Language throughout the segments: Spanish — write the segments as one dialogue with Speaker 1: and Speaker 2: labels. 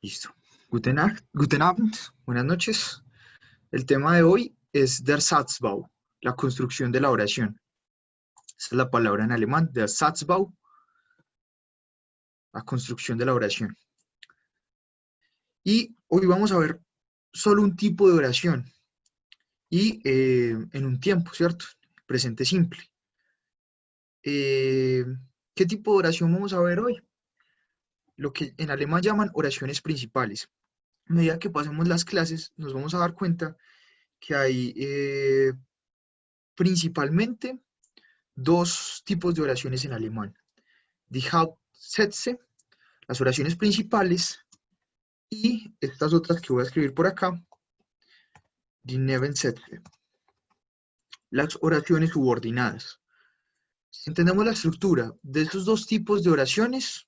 Speaker 1: Listo. Guten Abend, buenas noches. El tema de hoy es der Satzbau, la construcción de la oración. Esa es la palabra en alemán, der Satzbau, la construcción de la oración. Y hoy vamos a ver solo un tipo de oración y en un tiempo, ¿cierto? Presente simple. ¿Qué tipo de oración vamos a ver hoy? Lo que en alemán llaman oraciones principales. A medida que pasemos las clases, nos vamos a dar cuenta que hay principalmente dos tipos de oraciones en alemán. Die Hauptsätze, las oraciones principales, y estas otras que voy a escribir por acá, die Nebensätze, las oraciones subordinadas. Si entendemos la estructura de estos dos tipos de oraciones,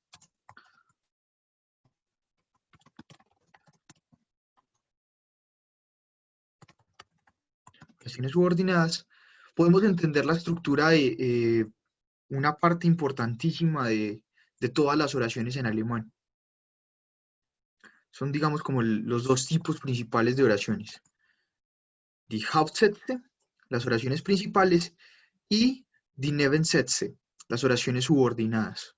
Speaker 1: oraciones subordinadas, podemos entender la estructura de una parte importantísima de todas las oraciones en alemán. Son, digamos, como los dos tipos principales de oraciones. Die Hauptsätze, las oraciones principales, y die Nebensätze, las oraciones subordinadas.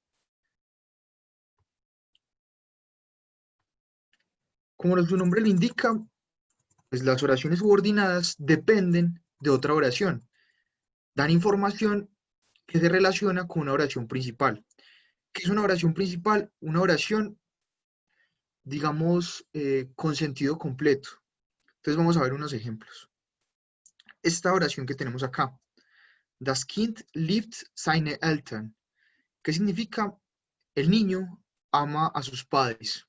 Speaker 1: Como su nombre lo indica, pues las oraciones subordinadas dependen de otra oración. Dan información que se relaciona con una oración principal. ¿Qué es una oración principal? Una oración, digamos, con sentido completo. Entonces vamos a ver unos ejemplos. Esta oración que tenemos acá. Das Kind liebt seine Eltern. ¿Qué significa? El niño ama a sus padres.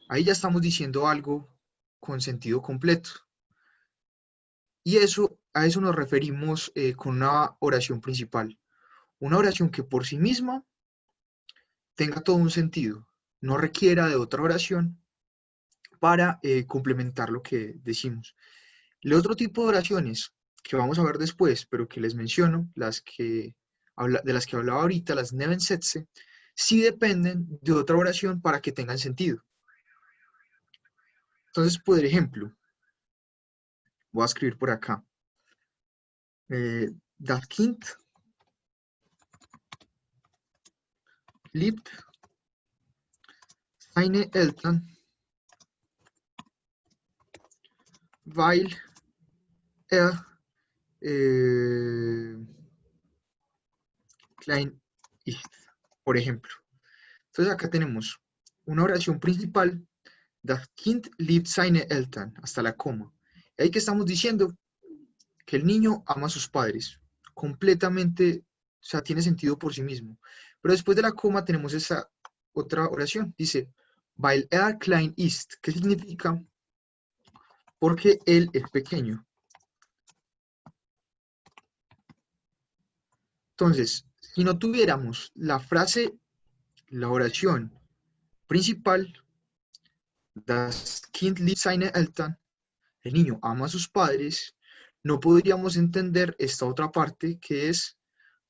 Speaker 1: Ahí ya estamos diciendo algo con sentido completo. Y a eso nos referimos con una oración principal. Una oración que por sí misma tenga todo un sentido, no requiera de otra oración para complementar lo que decimos. El otro tipo de oraciones que vamos a ver después, pero que les menciono, de las que hablaba ahorita, las Nebensätze, sí dependen de otra oración para que tengan sentido. Entonces, por ejemplo, voy a escribir por acá. Das Kind liebt seine Eltern, weil klein ist, por ejemplo. Entonces acá tenemos una oración principal, das Kind liebt seine Eltern, hasta la coma. Y ahí que estamos diciendo que el niño ama a sus padres, completamente, o sea, tiene sentido por sí mismo. Pero después de la coma tenemos esa otra oración, dice, weil klein ist, ¿qué significa? Porque él es pequeño. Entonces, si no tuviéramos la frase, la oración principal, das Kind liebt seine Eltern, el niño ama a sus padres, no podríamos entender esta otra parte que es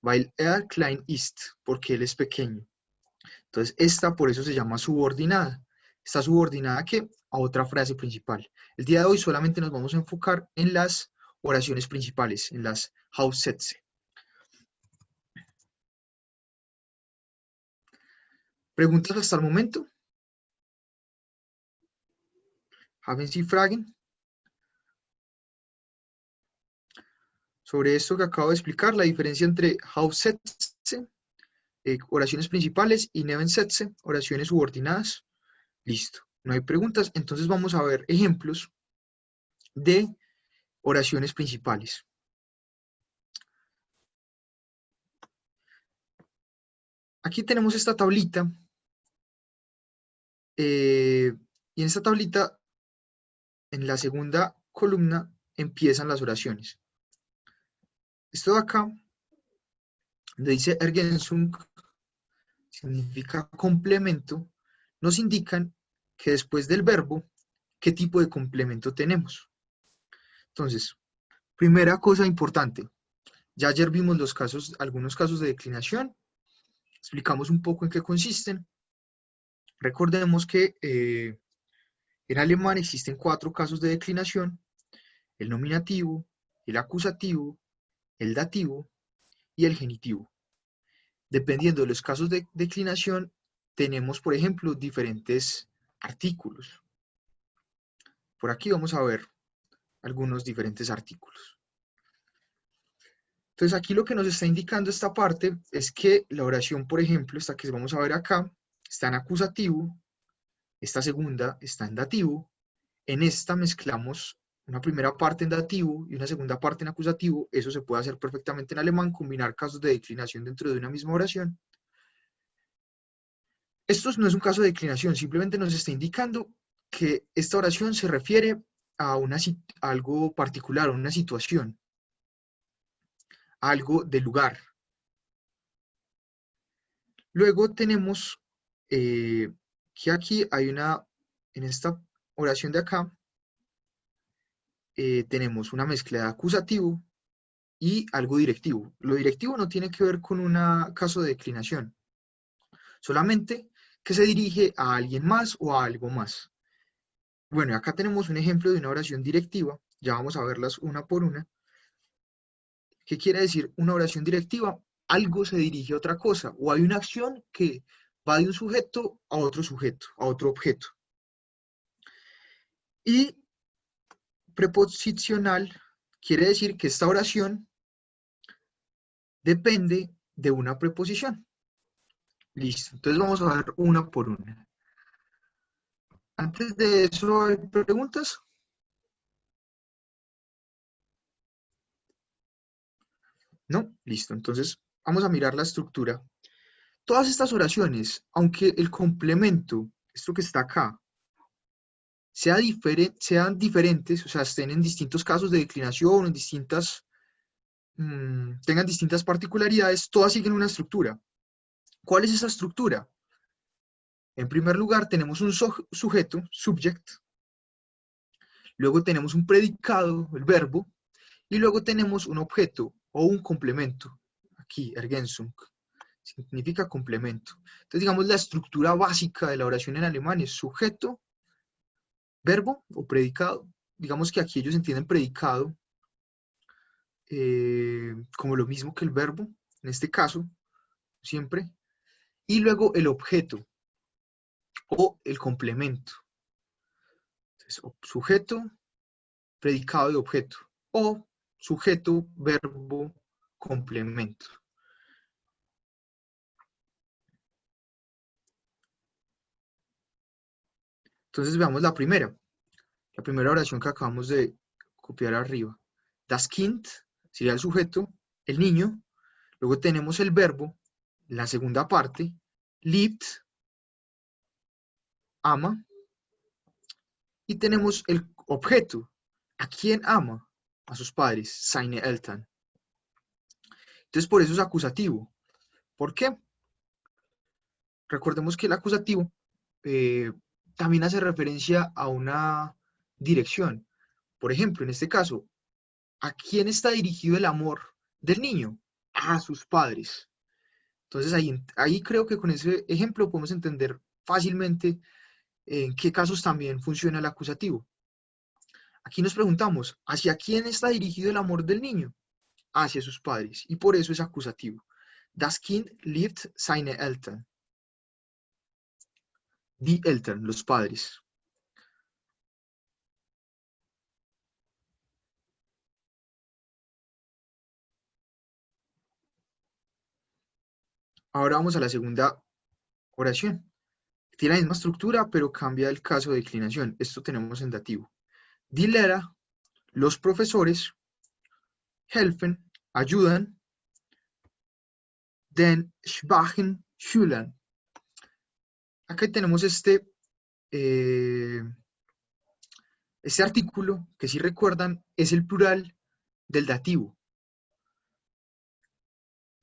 Speaker 1: weil klein ist, porque él es pequeño. Entonces, esta por eso se llama subordinada. Está subordinada ¿qué? A otra frase principal. El día de hoy solamente nos vamos a enfocar en las oraciones principales, en las Hauptsätze. ¿Preguntas hasta el momento? ¿Haben Sie Fragen? Sobre esto que acabo de explicar, la diferencia entre Hauptsätze, oraciones principales, y Nebensätze, oraciones subordinadas. Listo, no hay preguntas, entonces vamos a ver ejemplos de oraciones principales. Aquí tenemos esta tablita, y en esta tablita, en la segunda columna, empiezan las oraciones. Esto de acá, donde dice Ergänzung, significa complemento, nos indican que después del verbo, ¿qué tipo de complemento tenemos? Entonces, primera cosa importante, ya ayer vimos los casos, algunos casos de declinación, explicamos un poco en qué consisten. Recordemos que en alemán existen 4 casos de declinación: el nominativo, el acusativo, el dativo y el genitivo. Dependiendo de los casos de declinación, tenemos, por ejemplo, diferentes artículos. Por aquí vamos a ver algunos diferentes artículos. Entonces aquí lo que nos está indicando esta parte es que la oración, por ejemplo, esta que vamos a ver acá, está en acusativo, esta segunda está en dativo, en esta mezclamos una primera parte en dativo y una segunda parte en acusativo. Eso se puede hacer perfectamente en alemán, combinar casos de declinación dentro de una misma oración. Esto no es un caso de declinación, simplemente nos está indicando que esta oración se refiere a algo particular, a una situación, a algo del lugar. Luego tenemos que aquí hay en esta oración de acá, tenemos una mezcla de acusativo y algo directivo. Lo directivo no tiene que ver con un caso de declinación, solamente que se dirige a alguien más o a algo más. Bueno, acá tenemos un ejemplo de una oración directiva, ya vamos a verlas una por una. ¿Qué quiere decir una oración directiva? Algo se dirige a otra cosa, o hay una acción que va de un sujeto, a otro objeto. Y preposicional quiere decir que esta oración depende de una preposición. Listo, entonces vamos a ver una por una. Antes de eso, ¿hay preguntas? ¿No? Listo, entonces vamos a mirar la estructura. Todas estas oraciones, aunque el complemento, esto que está acá, sean diferentes, o sea, estén en distintos casos de declinación, tengan distintas particularidades, todas siguen una estructura. ¿Cuál es esa estructura? En primer lugar, tenemos un sujeto, subject, luego tenemos un predicado, el verbo, y luego tenemos un objeto o un complemento. Aquí, Ergänzung, significa complemento. Entonces, digamos, la estructura básica de la oración en alemán es sujeto, verbo o predicado. Digamos que aquí ellos entienden predicado como lo mismo que el verbo, en este caso, siempre. Y luego el objeto o el complemento. Entonces, sujeto, predicado y objeto. O sujeto, verbo, complemento. Entonces veamos la primera oración que acabamos de copiar arriba. Das Kind sería el sujeto, el niño. Luego tenemos el verbo, la segunda parte, liebt, ama. Y tenemos el objeto, ¿a quién ama? A sus padres, seine Eltern. Entonces por eso es acusativo. ¿Por qué? Recordemos que el acusativo también hace referencia a una dirección. Por ejemplo, en este caso, ¿a quién está dirigido el amor del niño? A sus padres. Entonces ahí creo que con ese ejemplo podemos entender fácilmente en qué casos también funciona el acusativo. Aquí nos preguntamos, ¿hacia quién está dirigido el amor del niño? Hacia sus padres, y por eso es acusativo. Das Kind liebt seine Eltern. Die Eltern, los padres. Ahora vamos a la segunda oración. Tiene la misma estructura, pero cambia el caso de declinación. Esto tenemos en dativo. Die Lehrer, los profesores, helfen, ayudan, den schwachen Schülern. Acá tenemos este artículo, que si recuerdan, es el plural del dativo.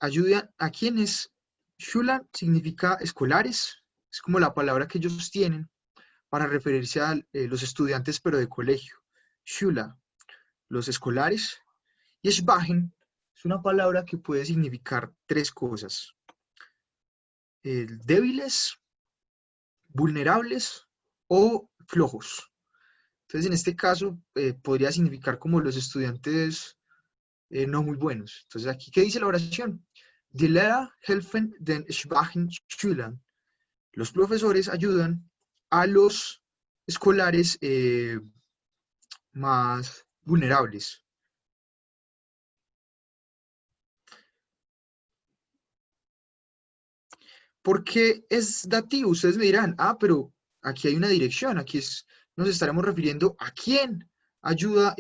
Speaker 1: Ayuda a quienes. Schüler significa escolares, es como la palabra que ellos tienen para referirse a los estudiantes, pero de colegio. Schüler, los escolares. Y Schwachen es una palabra que puede significar 3 cosas. Débiles, vulnerables o flojos. Entonces, en este caso, podría significar como los estudiantes no muy buenos. Entonces, aquí, ¿qué dice la oración? Die Lehrer helfen den schwachen Schülern. Los profesores ayudan a los escolares más vulnerables. ¿Por qué es dativo? Ustedes me dirán, pero aquí hay una dirección, nos estaremos refiriendo a quién ayuda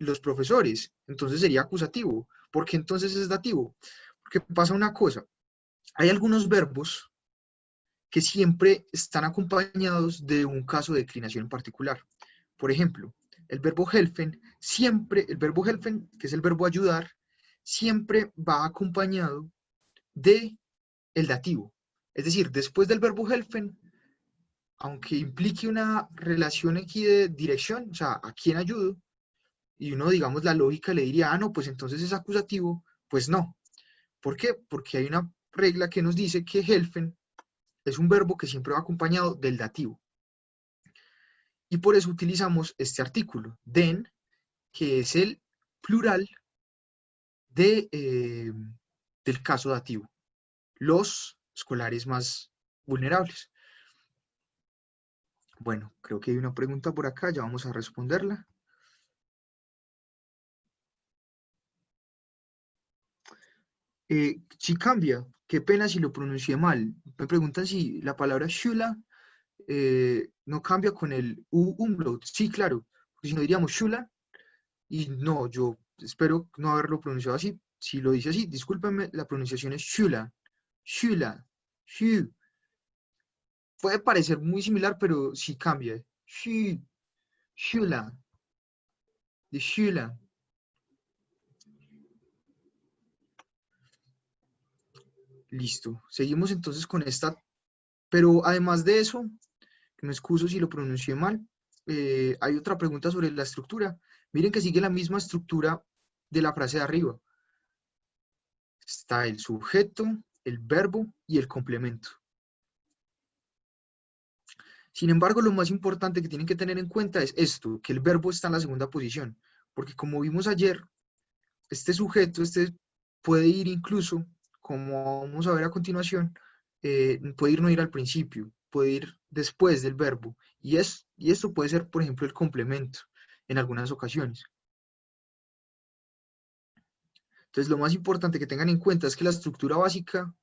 Speaker 1: los profesores. Entonces sería acusativo. ¿Por qué entonces es dativo? Porque pasa una cosa. Hay algunos verbos que siempre están acompañados de un caso de declinación en particular. Por ejemplo, el verbo helfen, que es el verbo ayudar, siempre va acompañado de el dativo. Es decir, después del verbo helfen, aunque implique una relación aquí de dirección, o sea, a quién ayudo, y uno, digamos, la lógica le diría, no, pues entonces es acusativo, pues no. ¿Por qué? Porque hay una regla que nos dice que helfen es un verbo que siempre va acompañado del dativo. Y por eso utilizamos este artículo, den, que es el plural del caso dativo, los escolares más vulnerables. Bueno, creo que hay una pregunta por acá, ya vamos a responderla. Si cambia, qué pena si lo pronuncié mal. Me preguntan si la palabra shula no cambia con el umlaut. Sí, claro, porque si no diríamos shula, y no, yo espero no haberlo pronunciado así. Si lo dice así, discúlpenme, la pronunciación es shula, shula, shu. Puede parecer muy similar, pero sí cambia. Shu, shula, de shula. Listo. Seguimos entonces con esta. Pero además de eso, que me excuso si lo pronuncié mal, hay otra pregunta sobre la estructura. Miren que sigue la misma estructura de la frase de arriba. Está el sujeto, el verbo y el complemento. Sin embargo, lo más importante que tienen que tener en cuenta es esto, que el verbo está en la segunda posición. Porque como vimos ayer, este sujeto puede ir incluso, como vamos a ver a continuación, puede ir no ir al principio, puede ir después del verbo. Y esto puede ser, por ejemplo, el complemento en algunas ocasiones. Entonces, lo más importante que tengan en cuenta es que la estructura básica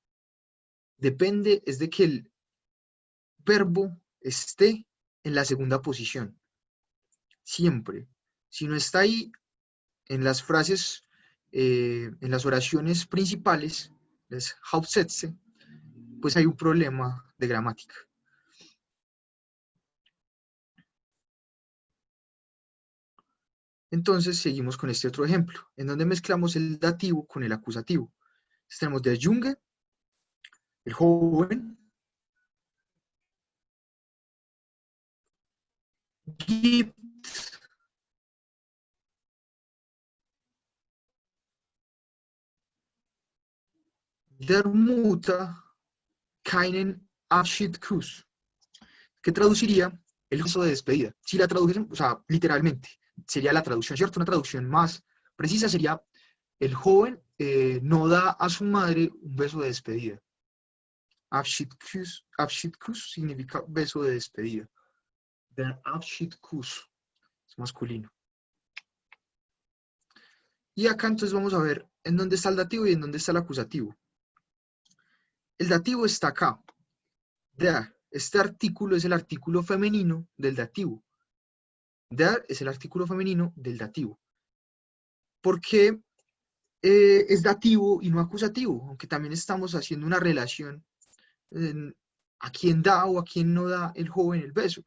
Speaker 1: depende, es de que el verbo esté en la segunda posición. Siempre. Si no está ahí, en las frases, en las oraciones principales, las Hauptsätze, pues hay un problema de gramática. Entonces seguimos con este otro ejemplo, en donde mezclamos el dativo con el acusativo. Entonces, tenemos der Junge, el joven, gibt der Mutter keinen Abschiedskuss, que traduciría el beso de despedida. Si la tradujesen, o sea, literalmente, sería la traducción, ¿cierto? Una traducción más precisa sería, el joven no da a su madre un beso de despedida. Abschiedskuss significa beso de despedida. Der Abschiedskuss es masculino. Y acá entonces vamos a ver en dónde está el dativo y en dónde está el acusativo. El dativo está acá. Der. Este artículo es el artículo femenino del dativo. Der es el artículo femenino del dativo. ¿Por qué es dativo y no acusativo? Aunque también estamos haciendo una relación a quién da o a quién no da el joven el beso.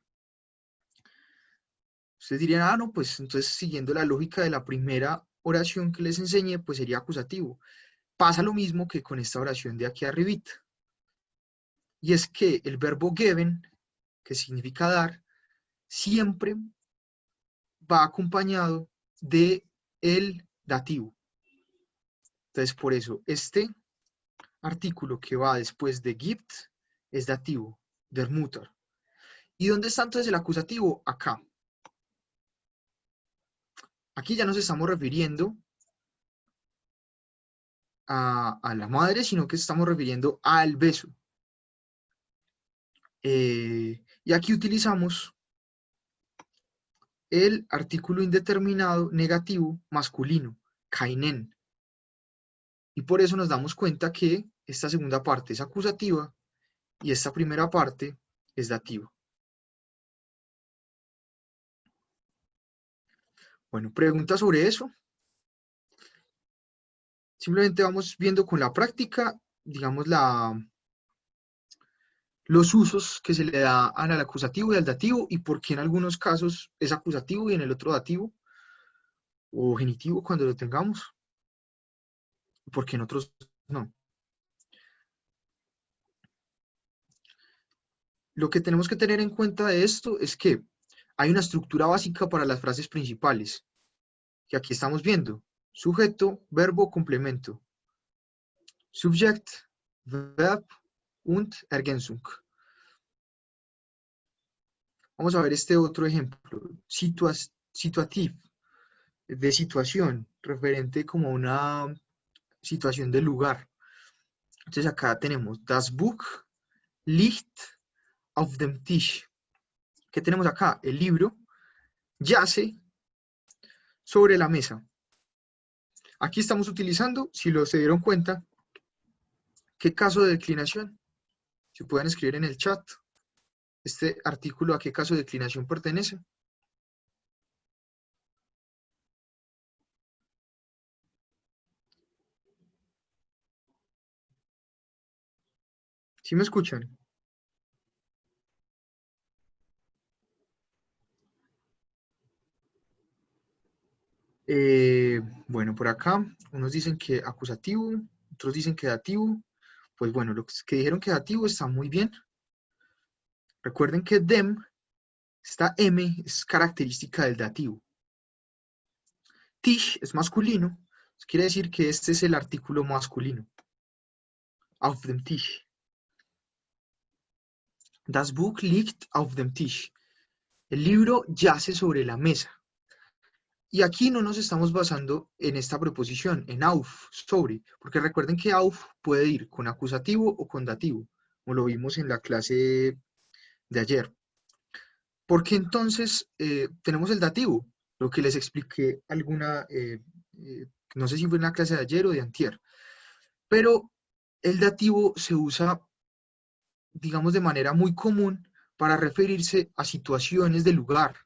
Speaker 1: Ustedes dirían, no, pues entonces siguiendo la lógica de la primera oración que les enseñé, pues sería acusativo. Pasa lo mismo que con esta oración de aquí arribita. Y es que el verbo geben, que significa dar, siempre va acompañado de el dativo. Entonces, por eso, este artículo que va después de gibt es dativo, der Mutter. ¿Y dónde está entonces el acusativo? Acá. Aquí ya nos estamos refiriendo a la madre, sino que estamos refiriendo al beso. Y aquí utilizamos el artículo indeterminado negativo masculino, kainen. Y por eso nos damos cuenta que esta segunda parte es acusativa y esta primera parte es dativa. Bueno, preguntas sobre eso. Simplemente vamos viendo con la práctica, digamos, los usos que se le da al acusativo y al dativo y por qué en algunos casos es acusativo y en el otro dativo o genitivo cuando lo tengamos, por qué en otros no. Lo que tenemos que tener en cuenta de esto es que hay una estructura básica para las frases principales, que aquí estamos viendo. Sujeto, verbo, complemento. Subject, Verb und Ergänzung. Vamos a ver este otro ejemplo. Situativ, de situación, referente como a una situación de lugar. Entonces acá tenemos Das Buch liegt auf dem Tisch. ¿Qué tenemos acá? El libro yace sobre la mesa. Aquí estamos utilizando, si se dieron cuenta, ¿qué caso de declinación? Si pueden escribir en el chat, este artículo, ¿a qué caso de declinación pertenece? ¿Sí me escuchan? Bueno, por acá, unos dicen que acusativo, otros dicen que dativo. Pues bueno, los que dijeron que dativo está muy bien. Recuerden que dem, esta M, es característica del dativo. Tisch es masculino, quiere decir que este es el artículo masculino. Auf dem Tisch. Das Buch liegt auf dem Tisch. El libro yace sobre la mesa. Y aquí no nos estamos basando en esta preposición, en auf, sobre, porque recuerden que auf puede ir con acusativo o con dativo, como lo vimos en la clase de ayer. Porque entonces tenemos el dativo, lo que les expliqué no sé si fue en la clase de ayer o de antier, pero el dativo se usa, digamos, de manera muy común para referirse a situaciones de lugar,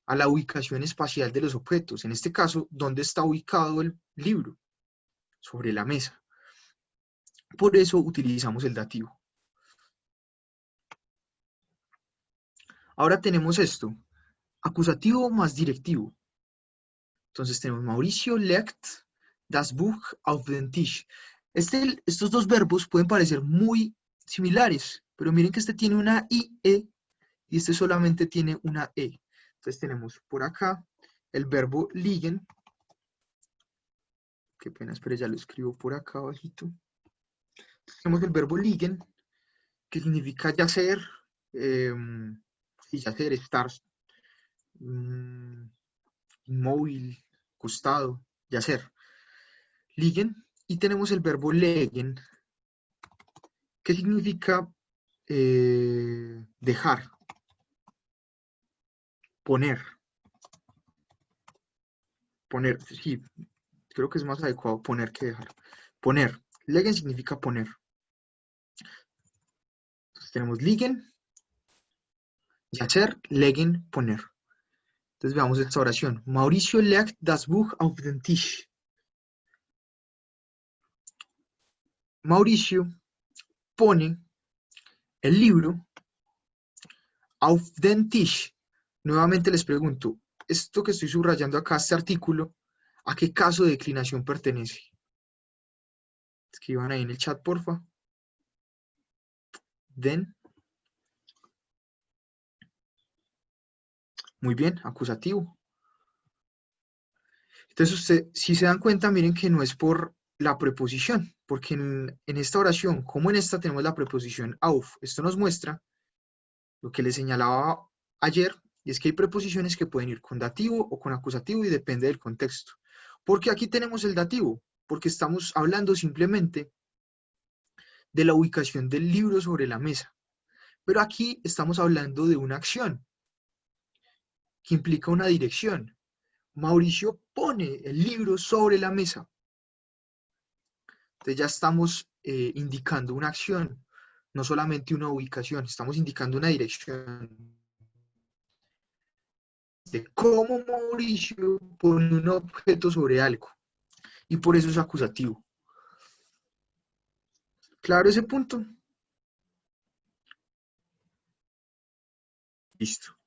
Speaker 1: a la ubicación espacial de los objetos. En este caso, ¿dónde está ubicado el libro? Sobre la mesa. Por eso utilizamos el dativo. Ahora tenemos esto, acusativo más directivo. Entonces tenemos Mauricio legt das Buch auf den Tisch. Estos dos verbos pueden parecer muy similares, pero miren que este tiene una IE y este solamente tiene una E. Entonces tenemos por acá el verbo liegen. Qué pena, espera, ya lo escribo por acá abajito. Tenemos el verbo liegen, que significa yacer, yacer, estar inmóvil, acostado, yacer. Liegen. Y tenemos el verbo legen, que significa dejar, poner. Poner, sí, creo que es más adecuado poner que dejar. Poner. Legen significa poner. Entonces tenemos liegen, yacer, legen, poner. Entonces veamos esta oración. Mauricio legt das Buch auf den Tisch. Mauricio pone el libro auf den Tisch. Nuevamente les pregunto, esto que estoy subrayando acá, este artículo, ¿a qué caso de declinación pertenece? Escriban ahí en el chat, porfa. Den. Muy bien, acusativo. Entonces, si se dan cuenta, miren que no es por la preposición, porque en esta oración, como en esta tenemos la preposición auf, esto nos muestra Lo que les señalaba ayer es que hay preposiciones que pueden ir con dativo o con acusativo y depende del contexto. Porque aquí tenemos el dativo, porque estamos hablando simplemente de la ubicación del libro sobre la mesa. Pero aquí estamos hablando de una acción que implica una dirección. Mauricio pone el libro sobre la mesa. Entonces ya estamos indicando una acción, no solamente una ubicación, estamos indicando una dirección de cómo Mauricio pone un objeto sobre algo. Y por eso es acusativo. ¿Claro ese punto? Listo.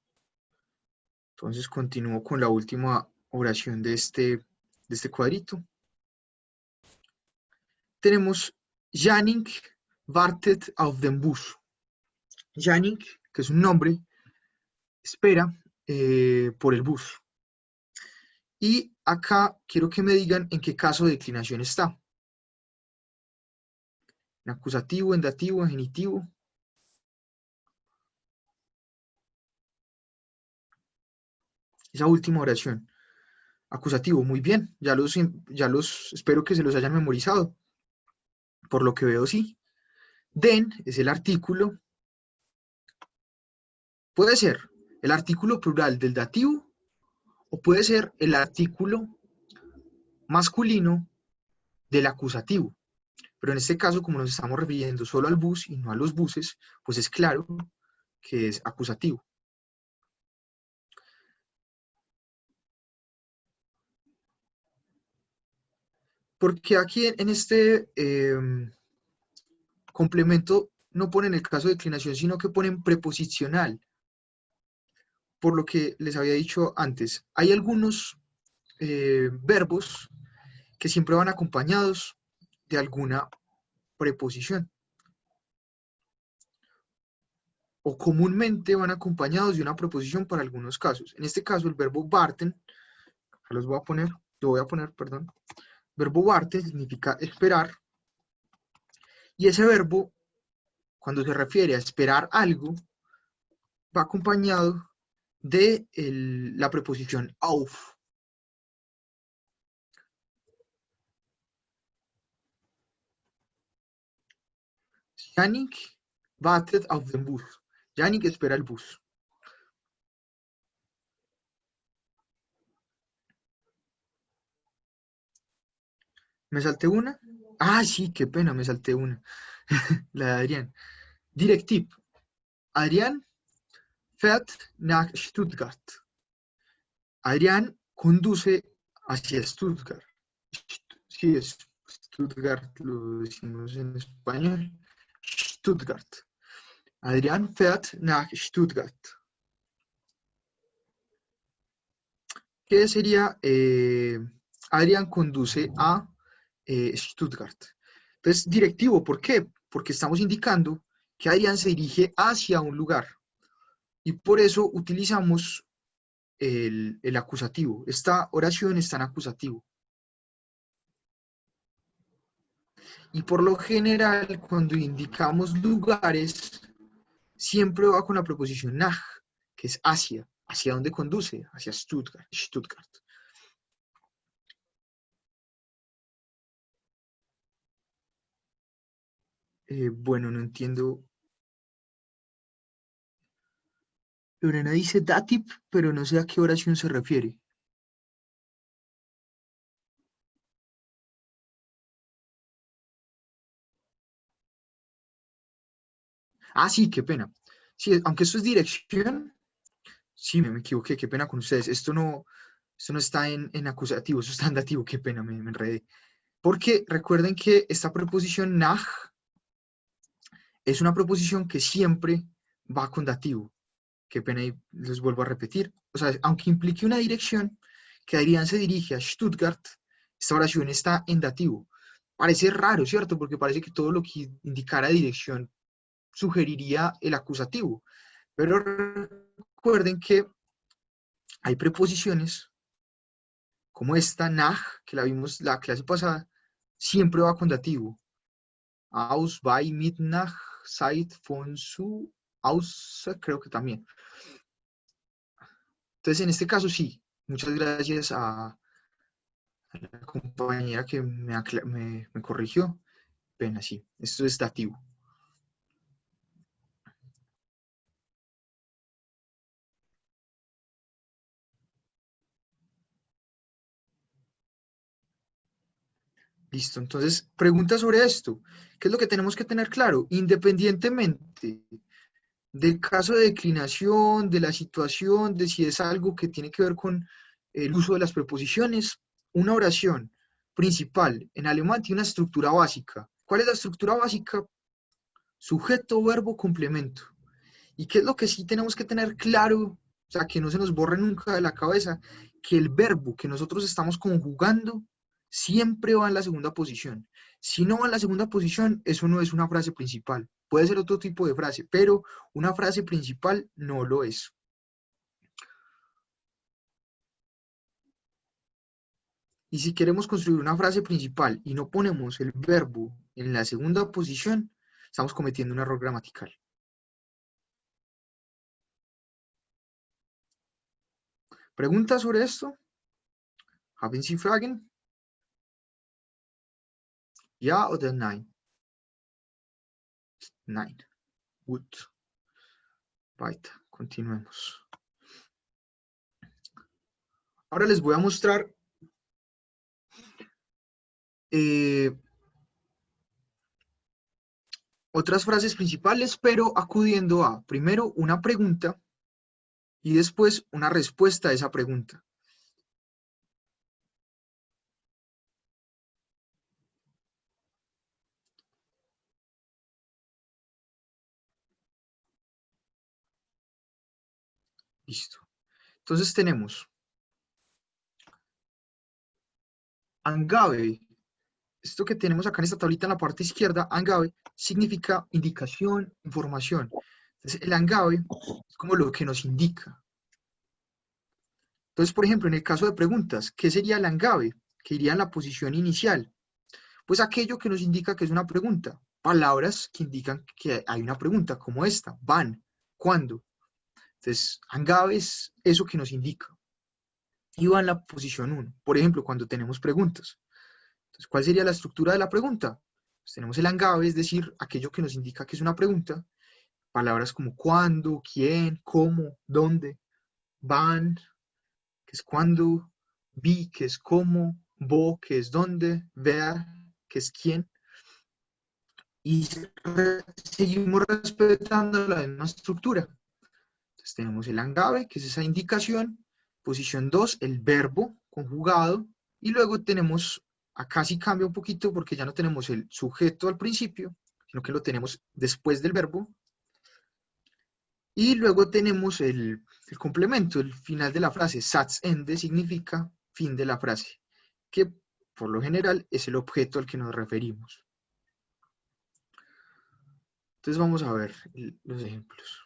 Speaker 1: Entonces continúo con la última oración de este cuadrito. Tenemos Jannik wartet auf den Bus. Jannik, que es un nombre, espera por el bus. Y acá quiero que me digan en qué caso de declinación está. En acusativo, en dativo, en genitivo. Esa última oración. Acusativo, muy bien. Ya los espero que se los hayan memorizado. Por lo que veo, sí. Den es el artículo. Puede ser el artículo plural del dativo o puede ser el artículo masculino del acusativo. Pero en este caso, como nos estamos refiriendo solo al bus y no a los buses, pues es claro que es acusativo. Porque aquí en este complemento no ponen el caso de declinación, sino que ponen preposicional. Por lo que les había dicho antes, hay algunos verbos que siempre van acompañados de alguna preposición. O comúnmente van acompañados de una preposición para algunos casos. En este caso, el verbo warten, lo voy a poner, perdón. Verbo warten significa esperar. Y ese verbo, cuando se refiere a esperar algo, va acompañado de la preposición auf. Yannick wartet auf den Bus. Yannick espera el bus. ¿Me salté una? Ah, sí, qué pena, me salté una. La de Adrián. Directiv. Adrián fährt nach Stuttgart. Adrián conduce hacia Stuttgart. Sí, es Stuttgart, lo decimos en español. Stuttgart. Adrián fährt nach Stuttgart. ¿Qué sería? Adrián conduce a Stuttgart. Entonces, directivo, ¿por qué? Porque estamos indicando que Adrián se dirige hacia un lugar. Y por eso utilizamos el acusativo. Esta oración está en acusativo. Y por lo general, cuando indicamos lugares, siempre va con la preposición nach, que es hacia. ¿Hacia dónde conduce? Hacia Stuttgart. Stuttgart. Bueno, no entiendo. Lorena dice dativ, pero no sé a qué oración se refiere. Ah, sí, qué pena. Sí, aunque esto es dirección, sí, me equivoqué, qué pena con ustedes. Esto no está en acusativo, esto está en dativo, qué pena, me enredé. Porque recuerden que esta preposición nach es una preposición que siempre va con dativo. Qué pena, y les vuelvo a repetir. O sea, aunque implique una dirección, que Adrián se dirige a Stuttgart, esta oración está en dativo. Parece raro, ¿cierto? Porque parece que todo lo que indicara dirección sugeriría el acusativo. Pero recuerden que hay preposiciones como esta, nach, que la vimos la clase pasada, siempre va con dativo. Aus, bei, mit, nach, seit, von, zu, außer creo que también. Entonces, en este caso sí, muchas gracias a la compañera que me corrigió. Pena, sí, esto es dativo. Listo, entonces, pregunta sobre esto. ¿Qué es lo que tenemos que tener claro? Independientemente del caso de declinación, de la situación, de si es algo que tiene que ver con el uso de las preposiciones, una oración principal en alemán tiene una estructura básica. ¿Cuál es la estructura básica? Sujeto, verbo, complemento. ¿Y qué es lo que sí tenemos que tener claro? O sea, que no se nos borre nunca de la cabeza, que el verbo que nosotros estamos conjugando siempre va en la segunda posición. Si no va en la segunda posición, eso no es una frase principal. Puede ser otro tipo de frase, pero una frase principal no lo es. Y si queremos construir una frase principal y no ponemos el verbo en la segunda posición, estamos cometiendo un error gramatical. ¿Preguntas sobre esto? ¿Haben Sie Fragen? ¿Ja oder nein? Nein. Gut. Weiter. Continuemos. Ahora les voy a mostrar otras frases principales, pero acudiendo a, primero, una pregunta y después una respuesta a esa pregunta. Listo. Entonces tenemos Angabe. Esto que tenemos acá en esta tablita en la parte izquierda, Angabe, significa indicación, información. Entonces, el Angabe es como lo que nos indica. Entonces, por ejemplo, en el caso de preguntas, ¿qué sería el Angabe? Que iría en la posición inicial. Pues aquello que nos indica que es una pregunta. Palabras que indican que hay una pregunta, como esta, van, ¿cuándo? Entonces, Angabe es eso que nos indica. Y va en la posición 1. Por ejemplo, cuando tenemos preguntas. Entonces, ¿cuál sería la estructura de la pregunta? Pues tenemos el Angabe, es decir, aquello que nos indica que es una pregunta. Palabras como cuándo, quién, cómo, dónde, van, que es cuándo, vi, que es cómo, wo, que es dónde, wer, que es quién. Y seguimos respetando la misma estructura. Entonces tenemos el Angabe, que es esa indicación. Posición 2, el verbo conjugado. Y luego tenemos, acá sí cambia un poquito porque ya no tenemos el sujeto al principio, sino que lo tenemos después del verbo. Y luego tenemos el complemento, el final de la frase. Satzende significa fin de la frase, que por lo general es el objeto al que nos referimos. Entonces vamos a ver los ejemplos.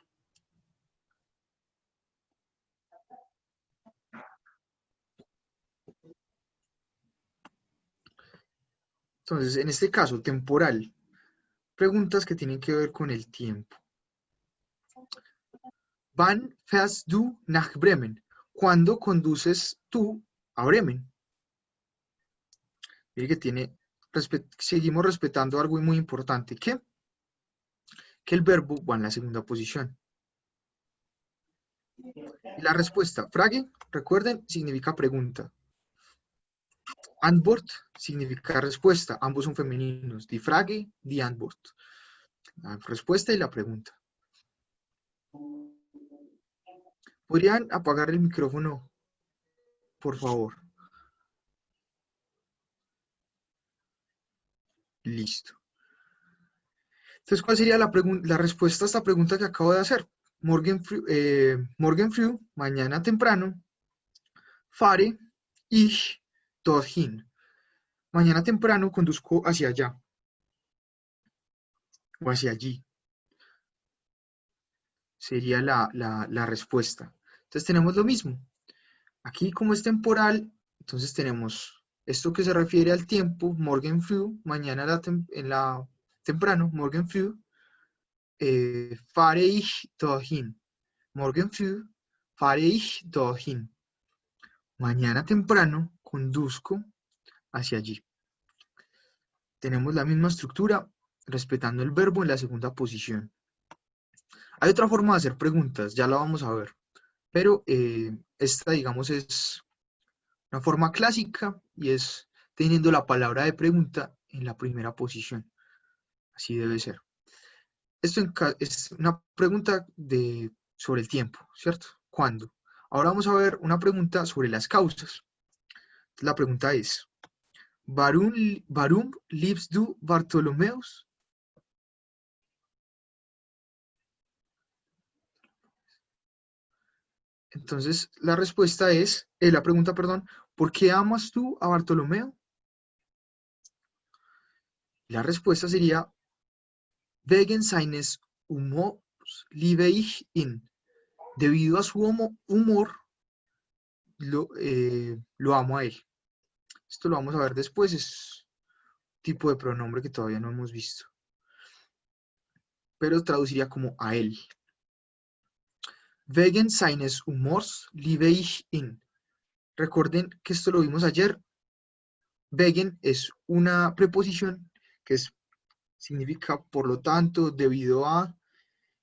Speaker 1: Entonces, en este caso, temporal. Preguntas que tienen que ver con el tiempo. Wann fährst du nach Bremen? ¿Cuándo conduces tú a Bremen? Mire que seguimos respetando algo muy importante, que el verbo va en la segunda posición. Y la respuesta, Frage, recuerden, significa pregunta. Antwort significa respuesta, ambos son femeninos. Die Frage, die Antwort. La respuesta y la pregunta. ¿Podrían apagar el micrófono, por favor? Listo. Entonces, ¿cuál sería la respuesta a esta pregunta que acabo de hacer? Morgen früh, mañana temprano, fahre ich dorthin. Mañana temprano conduzco hacia allá o hacia allí. Sería la respuesta. Entonces tenemos lo mismo. Aquí como es temporal, entonces tenemos esto que se refiere al tiempo, morgen früh, mañana temprano, morgen früh. fahre ich dorthin. Morgen früh fahre ich dorthin. Mañana temprano conduzco hacia allí. Tenemos la misma estructura, respetando el verbo en la segunda posición. Hay otra forma de hacer preguntas, ya la vamos a ver, pero esta, digamos, es una forma clásica y es teniendo la palabra de pregunta en la primera posición. Así debe ser. Esto es una pregunta sobre el tiempo, ¿cierto? ¿Cuándo? Ahora vamos a ver una pregunta sobre las causas. La pregunta es, ¿Warum liebst du Bartholomäus? Entonces, la respuesta es, la pregunta, perdón, ¿por qué amas tú a Bartolomeo? La respuesta sería, wegen seines Humors liebe ich ihn. Debido a su humor, lo amo a él. Esto lo vamos a ver después, es tipo de pronombre que todavía no hemos visto. Pero traduciría como a él. Wegen seines Humors liebe ich ihn. Recuerden que esto lo vimos ayer. Wegen es una preposición que significa por lo tanto, debido a,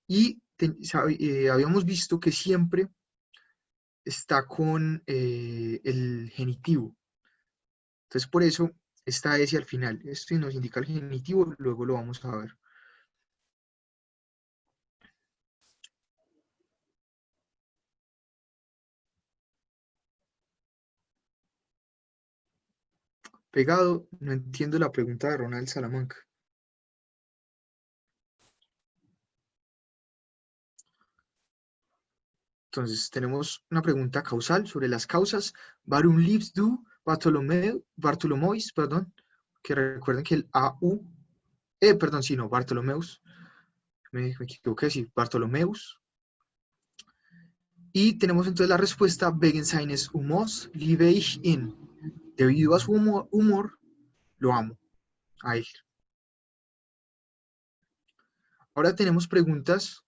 Speaker 1: y habíamos visto que siempre está con el genitivo. Entonces por eso está ese al final. Esto nos indica el genitivo, luego lo vamos a ver. Pegado, no entiendo la pregunta de Ronald Salamanca. Entonces, tenemos una pregunta causal sobre las causas. Warum liebst du Bartholomeus, perdón, que recuerden que el AU, perdón, sí, no, Bartholomeus, me equivoqué, sí, Bartholomeus. Y tenemos entonces la respuesta, wegen seines Humors liebe ich ihn. Debido a su humor, lo amo, a él. Ahora tenemos preguntas.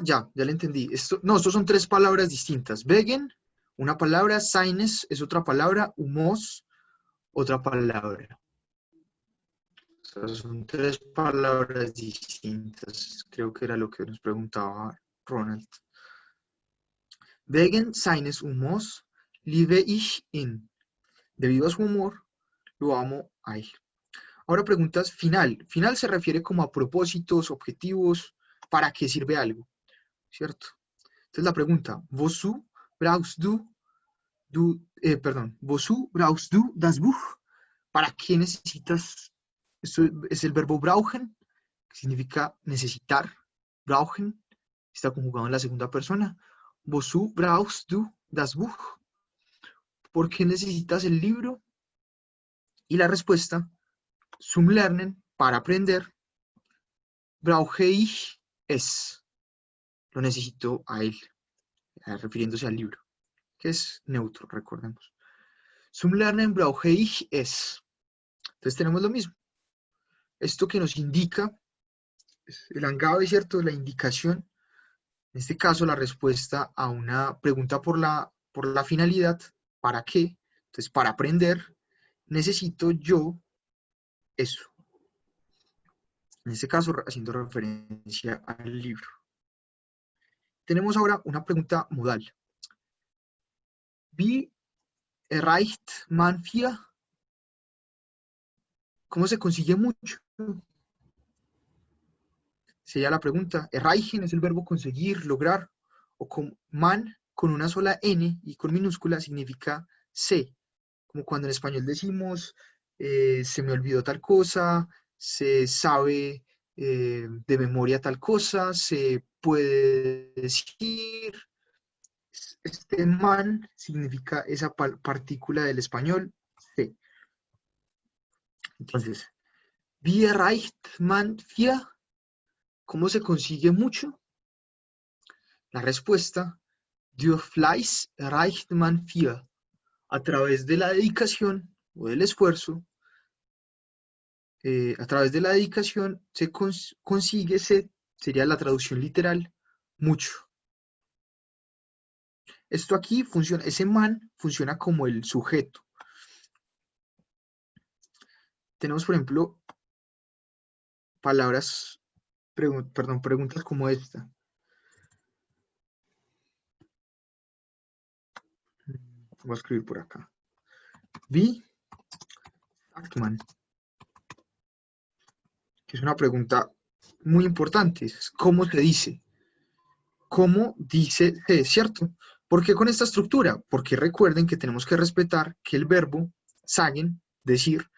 Speaker 1: Ya le entendí. Estos son tres palabras distintas. Wegen, una palabra, seines es otra palabra, humos, otra palabra. O sea, son tres palabras distintas. Creo que era lo que nos preguntaba Ronald. Wegen seines Humors liebe ich ihn. Debido a su humor, lo amo a él. Ahora preguntas final. Final se refiere como a propósitos, objetivos, para qué sirve algo, ¿cierto? Entonces la pregunta, wozu brauchst wozu brauchst du das Buch? ¿Para qué necesitas? Esto es el verbo brauchen, que significa necesitar. Brauchen está conjugado en la segunda persona. Wozu brauchst du das Buch? ¿Por qué necesitas el libro? Y la respuesta, zum Lernen, para aprender, brauche ich es. Lo necesito a él, refiriéndose al libro, que es neutro, recordemos. Zum Lernen brauche ich es. Entonces tenemos lo mismo. Esto que nos indica, el Angabe, ¿cierto? La indicación, en este caso la respuesta a una pregunta por la finalidad, ¿para qué? Entonces, para aprender, necesito yo eso. En este caso, haciendo referencia al libro. Tenemos ahora una pregunta modal. Wie erreicht man viel? ¿Cómo se consigue mucho? Sería la pregunta. Erreichen es el verbo conseguir, lograr, o con man con una sola n y con minúscula significa sé. Como cuando en español decimos se me olvidó tal cosa, se sabe de memoria tal cosa, se puede decir. Este man significa esa partícula del español, sé. Entonces, wie erreicht man viel? ¿Cómo se consigue mucho? La respuesta, Durch Fleiß erreicht man viel. A través de la dedicación o del esfuerzo, a través de la dedicación se consigue, sería la traducción literal, mucho. Esto aquí funciona, ese man funciona como el sujeto. Tenemos, por ejemplo, palabras, preguntas como esta. Voy a escribir por acá. Wie sagt man? Que es una pregunta muy importante. Es ¿cómo se dice? ¿Cómo dice se, cierto? ¿Por qué con esta estructura? Porque recuerden que tenemos que respetar que el verbo sagen, decir,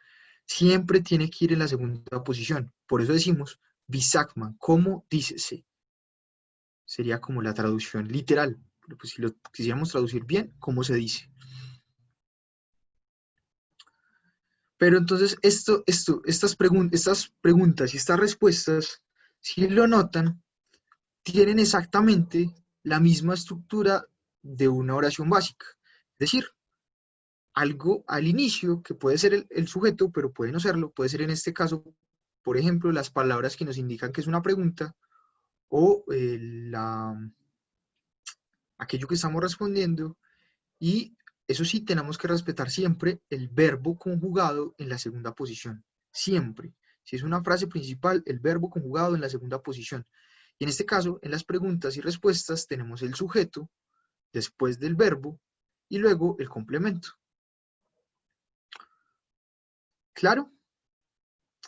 Speaker 1: siempre tiene que ir en la segunda posición. Por eso decimos wie sagt man? ¿Cómo dícese? Sería como la traducción literal. Pero pues si lo quisiéramos traducir bien, ¿cómo se dice? Pero entonces estas preguntas y estas respuestas, si lo notan, tienen exactamente la misma estructura de una oración básica. Es decir, algo al inicio que puede ser el sujeto, pero puede no serlo, puede ser en este caso, por ejemplo, las palabras que nos indican que es una pregunta o aquello que estamos respondiendo. Y eso sí, tenemos que respetar siempre el verbo conjugado en la segunda posición. Siempre. Si es una frase principal, el verbo conjugado en la segunda posición. Y en este caso, en las preguntas y respuestas, tenemos el sujeto, después del verbo, y luego el complemento. ¿Claro?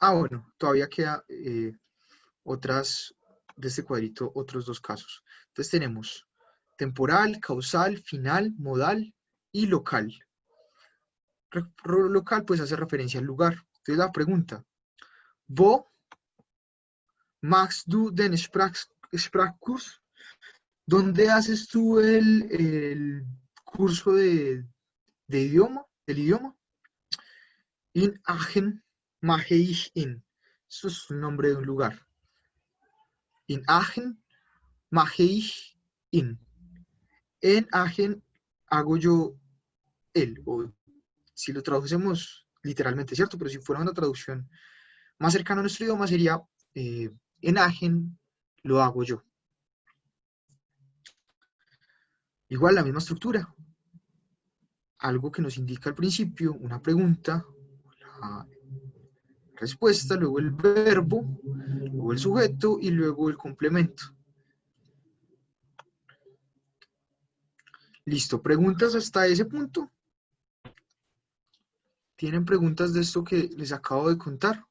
Speaker 1: Ah, bueno, todavía queda otras, de este cuadrito, otros dos casos. Entonces tenemos temporal, causal, final, modal y local. Local pues hace referencia al lugar. Entonces la pregunta, ¿Wo machst du den Sprachkurs? ¿Dónde haces tú el curso de idioma, del idioma? In Aachen mache ich in. Esto es el nombre de un lugar. In Aachen mache ich in. En Aachen hago yo él. O si lo traducemos literalmente, ¿cierto? Pero si fuera una traducción más cercana a nuestro idioma sería en Aachen lo hago yo. Igual la misma estructura. Algo que nos indica al principio, una pregunta, la respuesta, luego el verbo, luego el sujeto y luego el complemento. Listo, ¿preguntas hasta ese punto? ¿Tienen preguntas de esto que les acabo de contar?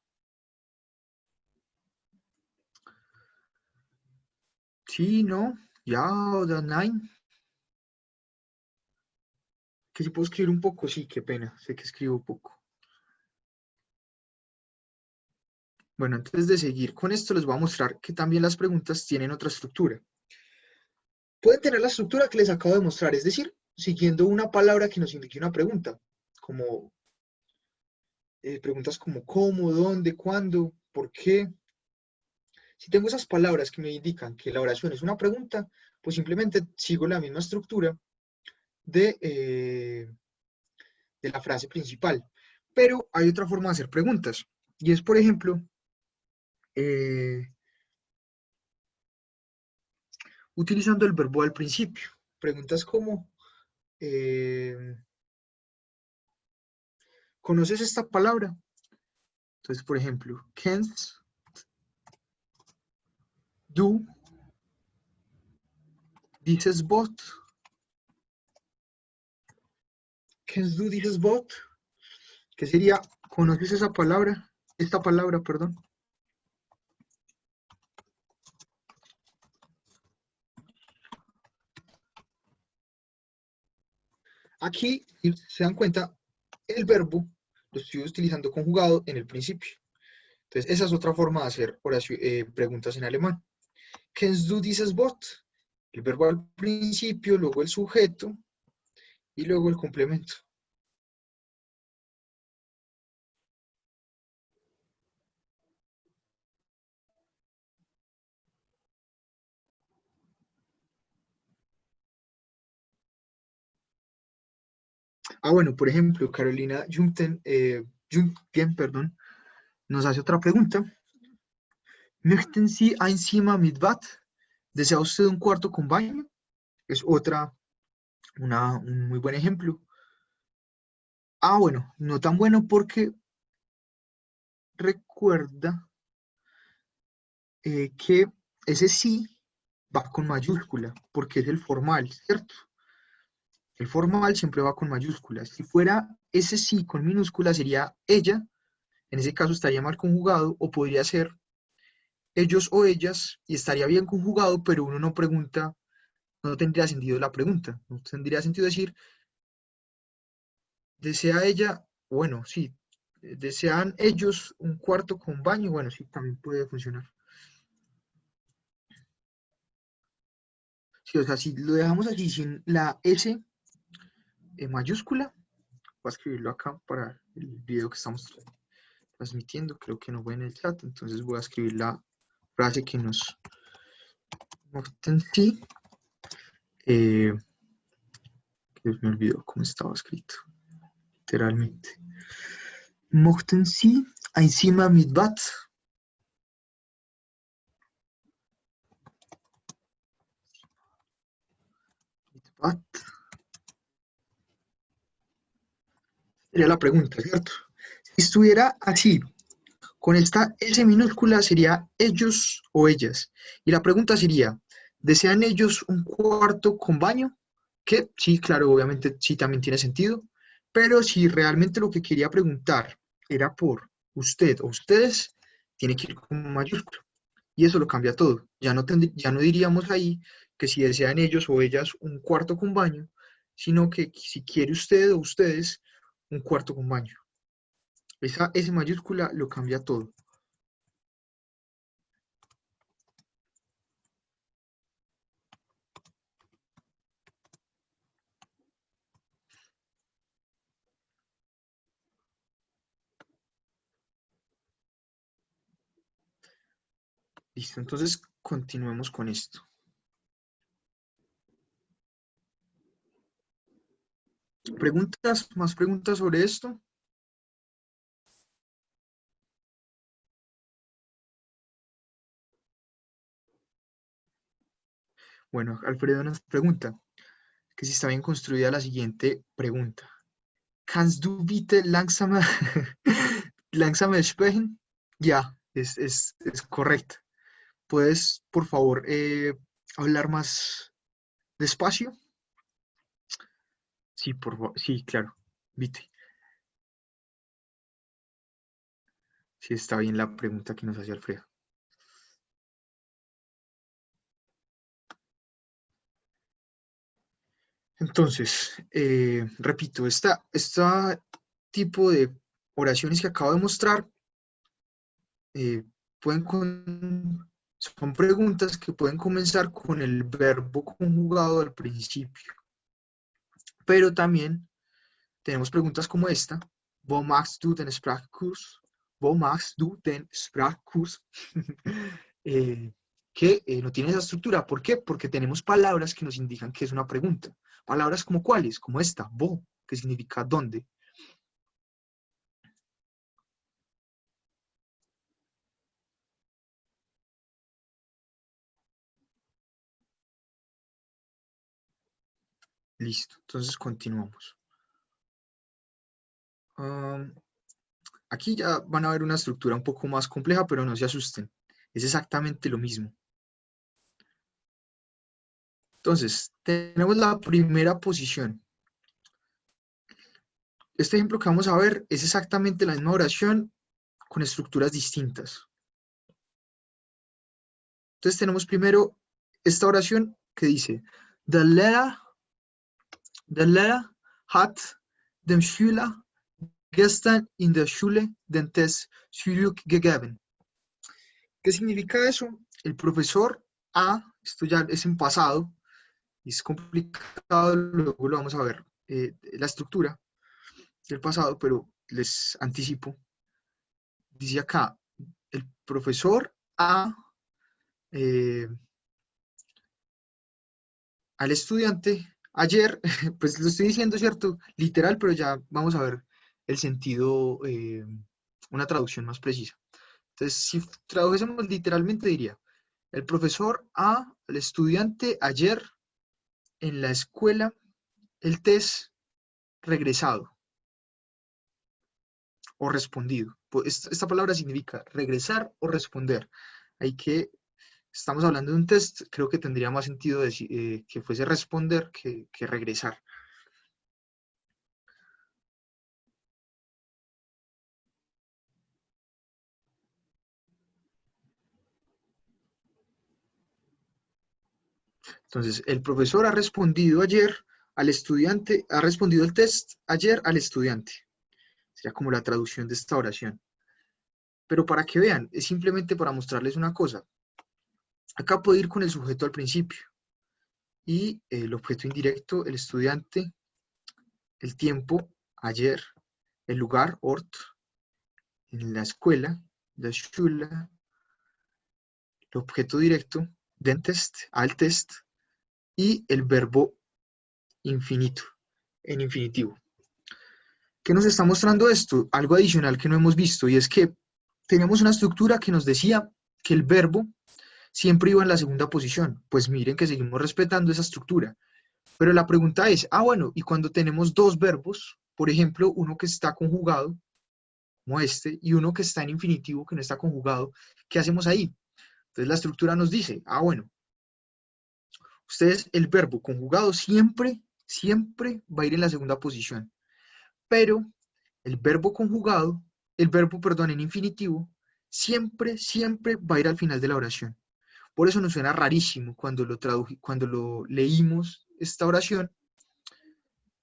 Speaker 1: Sí, no, ya, oder nein. Que si puedo escribir un poco, sí, qué pena, sé que escribo poco. Bueno, antes de seguir con esto, les voy a mostrar que también las preguntas tienen otra estructura. Pueden tener la estructura que les acabo de mostrar, es decir, siguiendo una palabra que nos indique una pregunta, como preguntas como cómo, dónde, cuándo, por qué. Si tengo esas palabras que me indican que la oración es una pregunta, pues simplemente sigo la misma estructura de la frase principal. Pero hay otra forma de hacer preguntas, y es, por ejemplo, eh, utilizando el verbo al principio. Preguntas como, eh, ¿conoces esta palabra? Entonces, por ejemplo, kennst du dieses Wort? Kennst du dieses Wort? ¿Qué sería? ¿Conoces esa palabra? Esta palabra, perdón. Aquí, si se dan cuenta, el verbo lo estoy utilizando conjugado en el principio. Entonces, esa es otra forma de hacer preguntas en alemán. Kennst du dieses Wort? El verbo al principio, luego el sujeto y luego el complemento. Bueno, por ejemplo, Carolina Junten, perdón, nos hace otra pregunta. ¿Möchten Sie ein Zimmer mit Bad? ¿Desea usted un cuarto con baño? Es un muy buen ejemplo. Bueno, no tan bueno porque recuerda que ese sí va con mayúscula, porque es el formal, ¿cierto? El formal siempre va con mayúsculas. Si fuera ese sí con minúscula sería ella, en ese caso estaría mal conjugado, o podría ser ellos o ellas, y estaría bien conjugado, pero uno no pregunta, no tendría sentido la pregunta. No tendría sentido decir, ¿desea ella? Bueno, sí. ¿Desean ellos un cuarto con baño? Bueno, sí, también puede funcionar. Sí, o sea, si lo dejamos así sin la S mayúscula, voy a escribirlo acá para el video que estamos transmitiendo, creo que no va en el chat, entonces voy a escribir la frase que nos sí, que me olvidó cómo estaba escrito, literalmente. Mochten Sie encima mit Bad? Mit Bad sería la pregunta, ¿cierto? Si estuviera así, con esta S minúscula sería ellos o ellas. Y la pregunta sería, ¿desean ellos un cuarto con baño? Que sí, claro, obviamente sí también tiene sentido, pero si realmente lo que quería preguntar era por usted o ustedes, tiene que ir con mayúscula. Y eso lo cambia todo. Ya no diríamos ahí que si desean ellos o ellas un cuarto con baño, sino que si quiere usted o ustedes un cuarto con baño. Esa S mayúscula lo cambia todo. Listo, entonces continuemos con esto. ¿Preguntas? ¿Más preguntas sobre esto? Bueno, Alfredo nos pregunta que si está bien construida la siguiente pregunta. ¿Kannst du bitte langsamer, langsamer sprechen? Ya, es correcto. ¿Puedes, por favor, hablar más despacio? Sí, por favor. Sí, claro. Bitte. Sí, está bien la pregunta que nos hace Alfredo. Entonces, repito, este tipo de oraciones que acabo de mostrar eh, son preguntas que pueden comenzar con el verbo conjugado al principio, pero también tenemos preguntas como esta: ¿Wo machst du den Sprachkurs? ¿Wo machst du den Sprachkurs? Eh, que no tiene esa estructura. ¿Por qué? Porque tenemos palabras que nos indican que es una pregunta. Palabras como cuáles, como esta, wo, que significa dónde. Listo, entonces continuamos. Um, Aquí ya van a ver una estructura un poco más compleja, pero no se asusten. Es exactamente lo mismo. Entonces, tenemos la primera posición. Este ejemplo que vamos a ver es exactamente la misma oración con estructuras distintas. Entonces tenemos primero esta oración que dice: Der Lehrer hat dem Schüler gestern in der Schule den Test zurückgegeben. ¿Qué significa eso? El profesor esto ya es en pasado, es complicado, luego lo vamos a ver, la estructura del pasado, pero les anticipo. Dice acá, el profesor eh, al estudiante Ayer, pues lo estoy diciendo, ¿cierto? Literal, pero ya vamos a ver el sentido, una traducción más precisa. Entonces, si tradujésemos literalmente, diría, el profesor al estudiante ayer en la escuela el test regresado o respondido. Pues esta palabra significa regresar o responder. Hay que, estamos hablando de un test, creo que tendría más sentido decir, que fuese responder que regresar. Entonces, el profesor ha respondido ayer al estudiante, ha respondido el test ayer al estudiante. Sería como la traducción de esta oración. Pero para que vean, es simplemente para mostrarles una cosa. Acá puedo ir con el sujeto al principio y el objeto indirecto, el estudiante, el tiempo, ayer, el lugar, Ort, en la escuela, la Schule, el objeto directo, den Test, al test, y el verbo infinito, en infinitivo. ¿Qué nos está mostrando esto? Algo adicional que no hemos visto, y es que teníamos una estructura que nos decía que el verbo siempre iba en la segunda posición. Pues miren que seguimos respetando esa estructura. Pero la pregunta es, bueno, y cuando tenemos dos verbos, por ejemplo, uno que está conjugado, como este, y uno que está en infinitivo, que no está conjugado, ¿qué hacemos ahí? Entonces la estructura nos dice, bueno, ustedes, el verbo conjugado siempre va a ir en la segunda posición, pero el verbo conjugado, el verbo, perdón, en infinitivo, siempre va a ir al final de la oración. Por eso nos suena rarísimo cuando lo leímos esta oración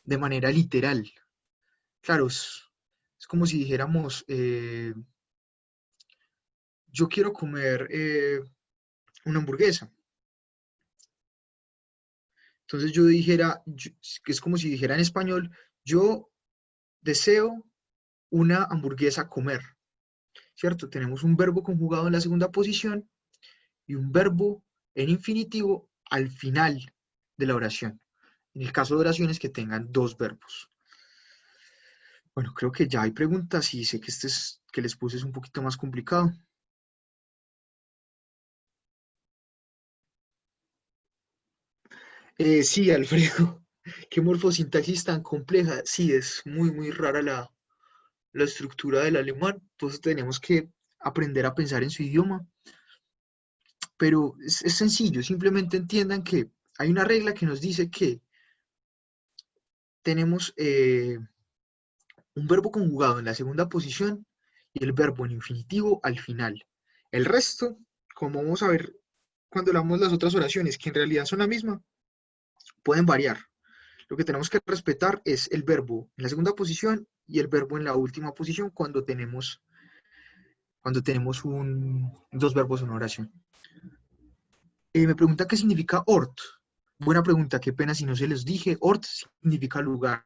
Speaker 1: de manera literal. Claro, es como si dijéramos, yo quiero comer una hamburguesa. Entonces yo dijera, que es como si dijera en español, yo deseo una hamburguesa comer, ¿cierto? Tenemos un verbo conjugado en la segunda posición y un verbo en infinitivo al final de la oración. En el caso de oraciones que tengan dos verbos. Bueno, creo que ya hay preguntas y sé que que les puse es un poquito más complicado. Sí, Alfredo, qué morfosintaxis tan compleja. Sí, es muy rara la estructura del alemán, entonces tenemos que aprender a pensar en su idioma, pero es sencillo, simplemente entiendan que hay una regla que nos dice que tenemos un verbo conjugado en la segunda posición y el verbo en infinitivo al final. El resto, como vamos a ver cuando hablamos las otras oraciones, que en realidad son la misma, pueden variar. Lo que tenemos que respetar es el verbo en la segunda posición y el verbo en la última posición cuando tenemos dos verbos en una oración. Me pregunta qué significa Ort. Buena pregunta, qué pena si no se les dije. Ort significa lugar.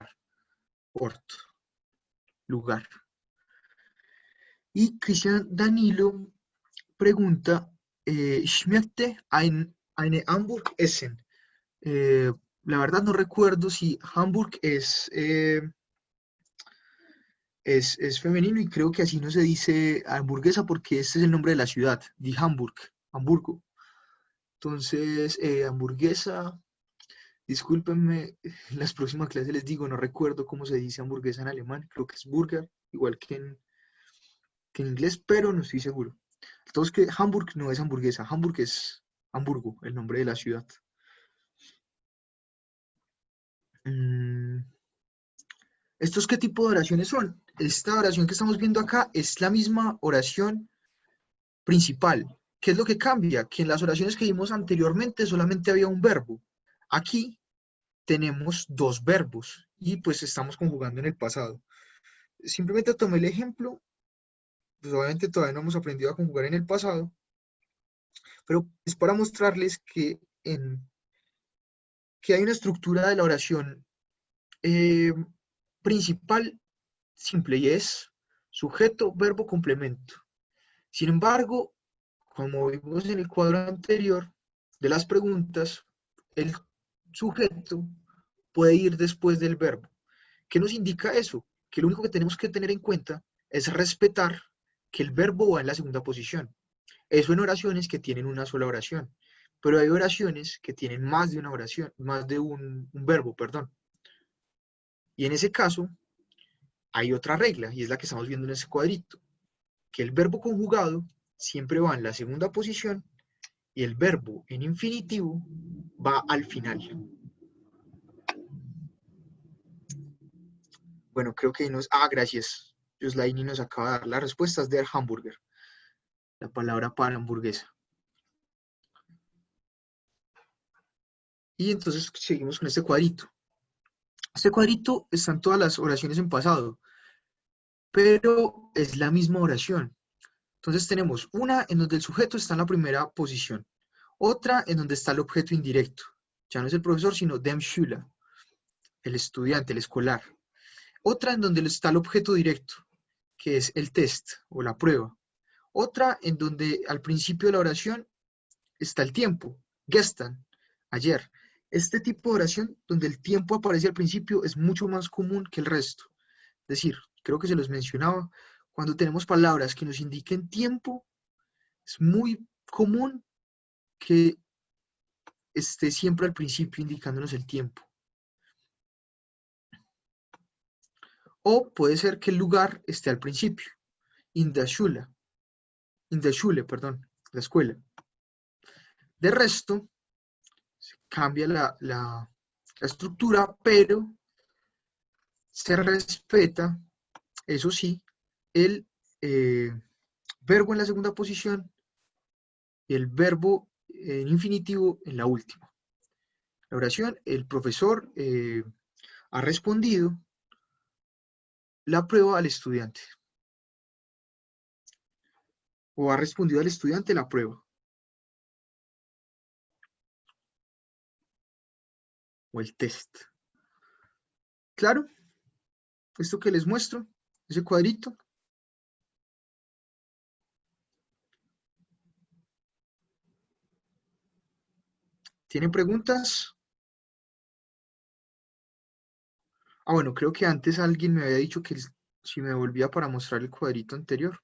Speaker 1: Ort, lugar. Y Cristian Danilo pregunta, ¿ich möchte eine Hamburg essen? La verdad no recuerdo si Hamburg es femenino y creo que así no se dice hamburguesa porque este es el nombre de la ciudad, die Hamburg, Hamburgo. Entonces, hamburguesa, discúlpenme, en las próximas clases les digo, no recuerdo cómo se dice hamburguesa en alemán, creo que es burger, igual que en inglés, pero no estoy seguro. Entonces que Hamburg no es hamburguesa, Hamburg es Hamburgo, el nombre de la ciudad. Mm, ¿Estos qué tipo de oraciones son? Esta oración que estamos viendo acá es la misma oración principal. ¿Qué es lo que cambia? Que en las oraciones que vimos anteriormente solamente había un verbo. Aquí tenemos dos verbos y pues estamos conjugando en el pasado. Simplemente tomé el ejemplo, pues obviamente todavía no hemos aprendido a conjugar en el pasado, pero es para mostrarles que hay una estructura de la oración eh, principal simple y es sujeto, verbo, complemento. Sin embargo, como vimos en el cuadro anterior de las preguntas, el sujeto puede ir después del verbo. ¿Qué nos indica eso? Que lo único que tenemos que tener en cuenta es respetar que el verbo va en la segunda posición. Eso en oraciones que tienen una sola oración, pero hay oraciones que tienen más de una oración, más de un verbo, perdón. Y en ese caso hay otra regla, y es la que estamos viendo en ese cuadrito, que el verbo conjugado siempre va en la segunda posición y el verbo en infinitivo va al final. Bueno, creo que nos... Ah, gracias. Joslaini nos acaba de dar las respuestas del hamburger, la palabra para hamburguesa. Y entonces seguimos con este cuadrito. Este cuadrito están todas las oraciones en pasado, pero es la misma oración. Entonces tenemos una en donde el sujeto está en la primera posición, otra en donde está el objeto indirecto. Ya no es el profesor, sino dem Schüler, el estudiante, el escolar. Otra en donde está el objeto directo, que es el test o la prueba. Otra en donde al principio de la oración está el tiempo, gestern, ayer. Este tipo de oración donde el tiempo aparece al principio es mucho más común que el resto. Es decir, creo que se los mencionaba, cuando tenemos palabras que nos indiquen tiempo, es muy común que esté siempre al principio indicándonos el tiempo. O puede ser que el lugar esté al principio, in der Schule, perdón, la escuela. De resto, cambia la estructura, pero se respeta, eso sí, el verbo en la segunda posición y el verbo en infinitivo en la última. La oración, el profesor ha respondido la prueba al estudiante. O ha respondido al estudiante la prueba. O el test. ¿Claro? Esto que les muestro, ese cuadrito. ¿Tienen preguntas? Ah, bueno, creo que antes alguien me había dicho que si me volvía para mostrar el cuadrito anterior.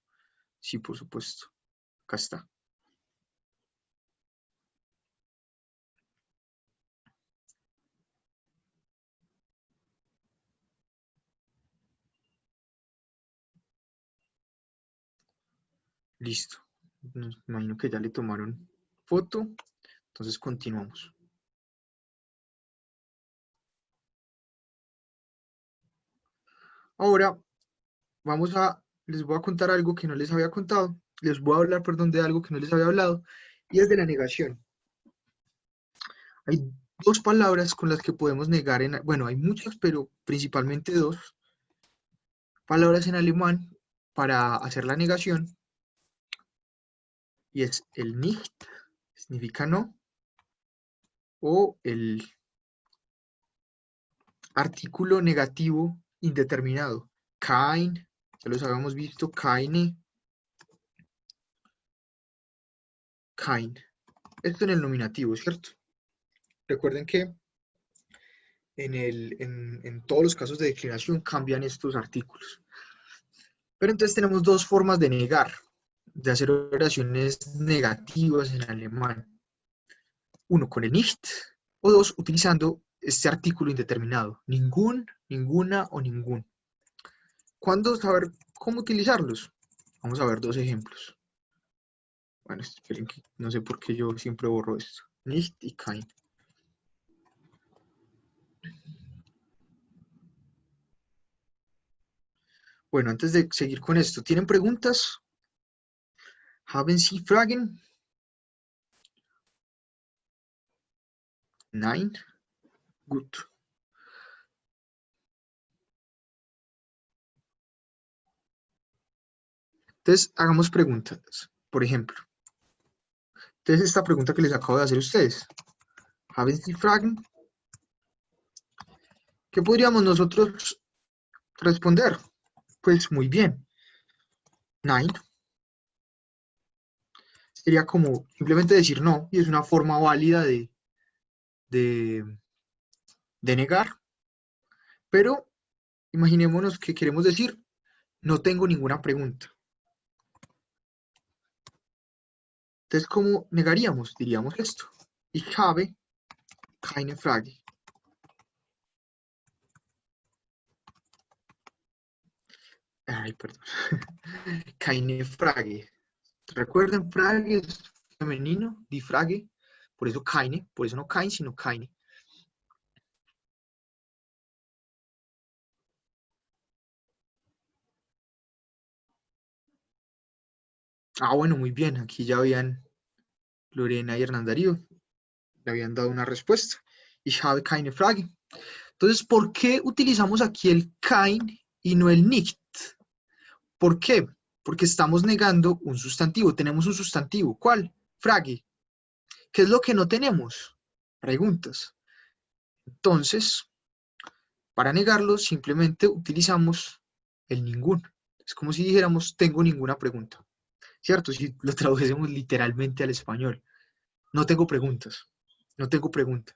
Speaker 1: Sí, por supuesto. Acá está. Listo. Me imagino que ya le tomaron foto. Entonces continuamos. Ahora les voy a contar algo que no les había contado. Les voy a hablar, perdón, de algo que no les había hablado. Y es de la negación. Hay dos palabras con las que podemos negar, bueno, hay muchas, pero principalmente dos palabras en alemán para hacer la negación, y es el nicht, significa no, o el artículo negativo indeterminado, kein, ya los habíamos visto, keine, kein. Esto en el nominativo, ¿cierto? Recuerden que en todos los casos de declinación cambian estos artículos. Pero entonces tenemos dos formas de negar, de hacer oraciones negativas en alemán. Uno con el nicht, o dos utilizando este artículo indeterminado, ningún, ninguna o ningún. ¿Cuándo saber cómo utilizarlos? Vamos a ver dos ejemplos. Bueno, esperen que no sé por qué yo siempre borro esto. Nicht y kein. Bueno, antes de seguir con esto, ¿tienen preguntas? ¿Haben Sie Fragen? Nein? Gut. Entonces, hagamos preguntas. Por ejemplo, entonces esta pregunta que les acabo de hacer a ustedes. ¿Haben Sie Fragen? ¿Qué podríamos nosotros responder? Pues muy bien. Nein. Sería como simplemente decir no, y es una forma válida de negar. Pero imaginémonos que queremos decir, no tengo ninguna pregunta. Entonces, ¿cómo negaríamos? Diríamos esto. Ich habe keine Frage. Ay, perdón. Keine Frage. ¿Recuerden? Frage es femenino, die Frage. Por eso keine, por eso no kein, sino keine. Ah, bueno, muy bien. Aquí ya habían Lorena y Hernán Darío. Le habían dado una respuesta. Ich habe keine Frage. Entonces, ¿por qué utilizamos aquí el kein y no el nicht? ¿Por qué? Porque estamos negando un sustantivo. Tenemos un sustantivo. ¿Cuál? Frage. ¿Qué es lo que no tenemos? Preguntas. Entonces, para negarlo, simplemente utilizamos el ningún. Es como si dijéramos, tengo ninguna pregunta. ¿Cierto? Si lo tradujésemos literalmente al español. No tengo preguntas. No tengo pregunta.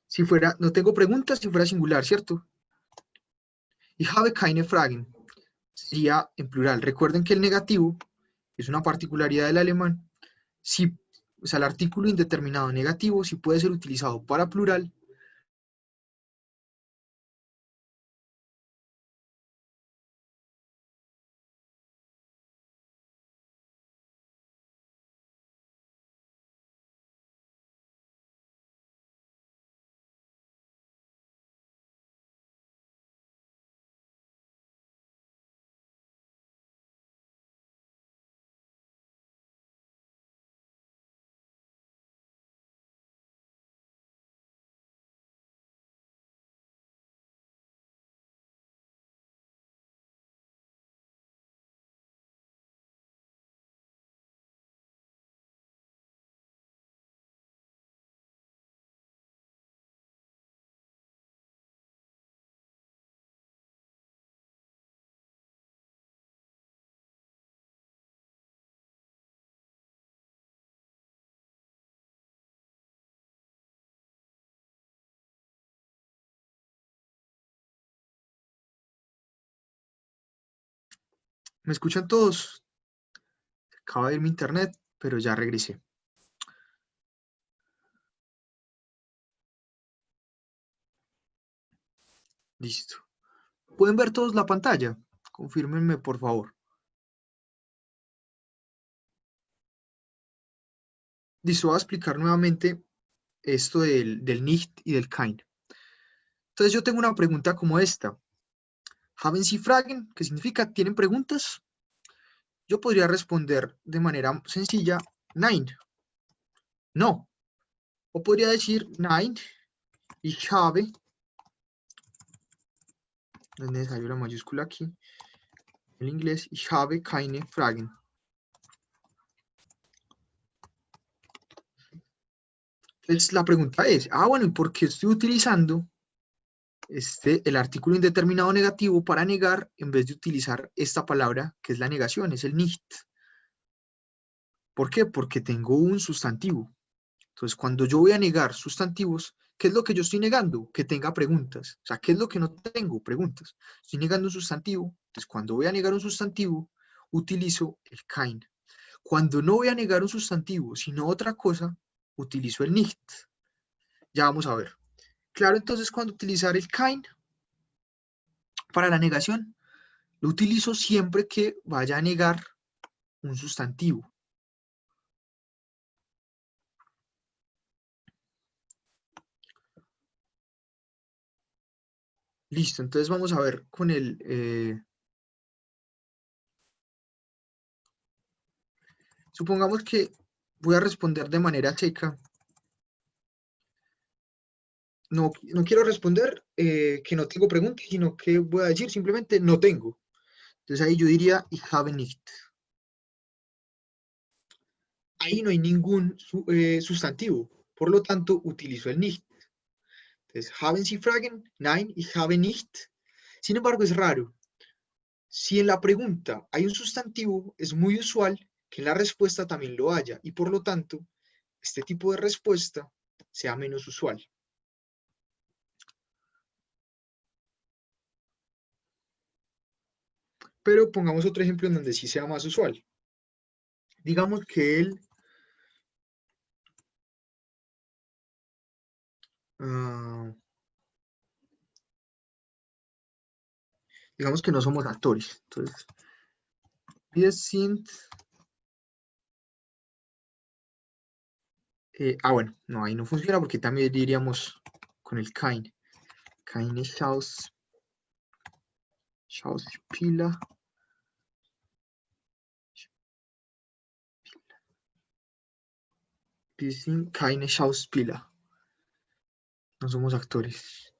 Speaker 1: Si fuera, no tengo preguntas si fuera singular, ¿cierto? Ich habe keine Fragen. Sería en plural. Recuerden que el negativo es una particularidad del alemán. Si, o sea, el artículo indeterminado negativo sí puede ser utilizado para plural. ¿Me escuchan todos? Acaba de ir mi internet, pero ya regresé. Listo. ¿Pueden ver todos la pantalla? Confírmenme, por favor. Listo, voy a explicar nuevamente esto del nicht y del kein. Entonces yo tengo una pregunta como esta. Haben Sie Fragen? ¿Qué significa? ¿Tienen preguntas? Yo podría responder de manera sencilla, nein, no. O podría decir, nein, ich habe, no es necesario la mayúscula aquí, en inglés, ich habe keine Fragen. Entonces la pregunta es, bueno, ¿y por qué estoy utilizando el artículo indeterminado negativo para negar en vez de utilizar esta palabra que es la negación, es el nicht? ¿Por qué? Porque tengo un sustantivo. Entonces, cuando yo voy a negar sustantivos, ¿qué es lo que yo estoy negando? Que tenga preguntas. O sea, ¿qué es lo que no tengo? Preguntas. Estoy negando un sustantivo. Entonces, cuando voy a negar un sustantivo, utilizo el kein. Cuando no voy a negar un sustantivo, sino otra cosa, utilizo el nicht. Ya vamos a ver. Claro, entonces, cuando utilizar el kein para la negación, lo utilizo siempre que vaya a negar un sustantivo. Listo, entonces vamos a ver con el... supongamos que voy a responder de manera seca. No quiero responder que no tengo preguntas, sino que voy a decir simplemente no tengo. Entonces ahí yo diría ich habe nicht. Ahí no hay ningún sustantivo, por lo tanto utilizo el nicht. Entonces, haben Sie Fragen? Nein, ich habe nicht. Sin embargo, es raro. Si en la pregunta hay un sustantivo, es muy usual que en la respuesta también lo haya, y por lo tanto, este tipo de respuesta sea menos usual. Pero pongamos otro ejemplo en donde sí sea más usual. Digamos que él digamos que no somos actores. Entonces, wir sind bueno, no, ahí no funciona porque también diríamos con el keine. Keine Schauspieler. Wir sind keine Schauspieler. No somos actores.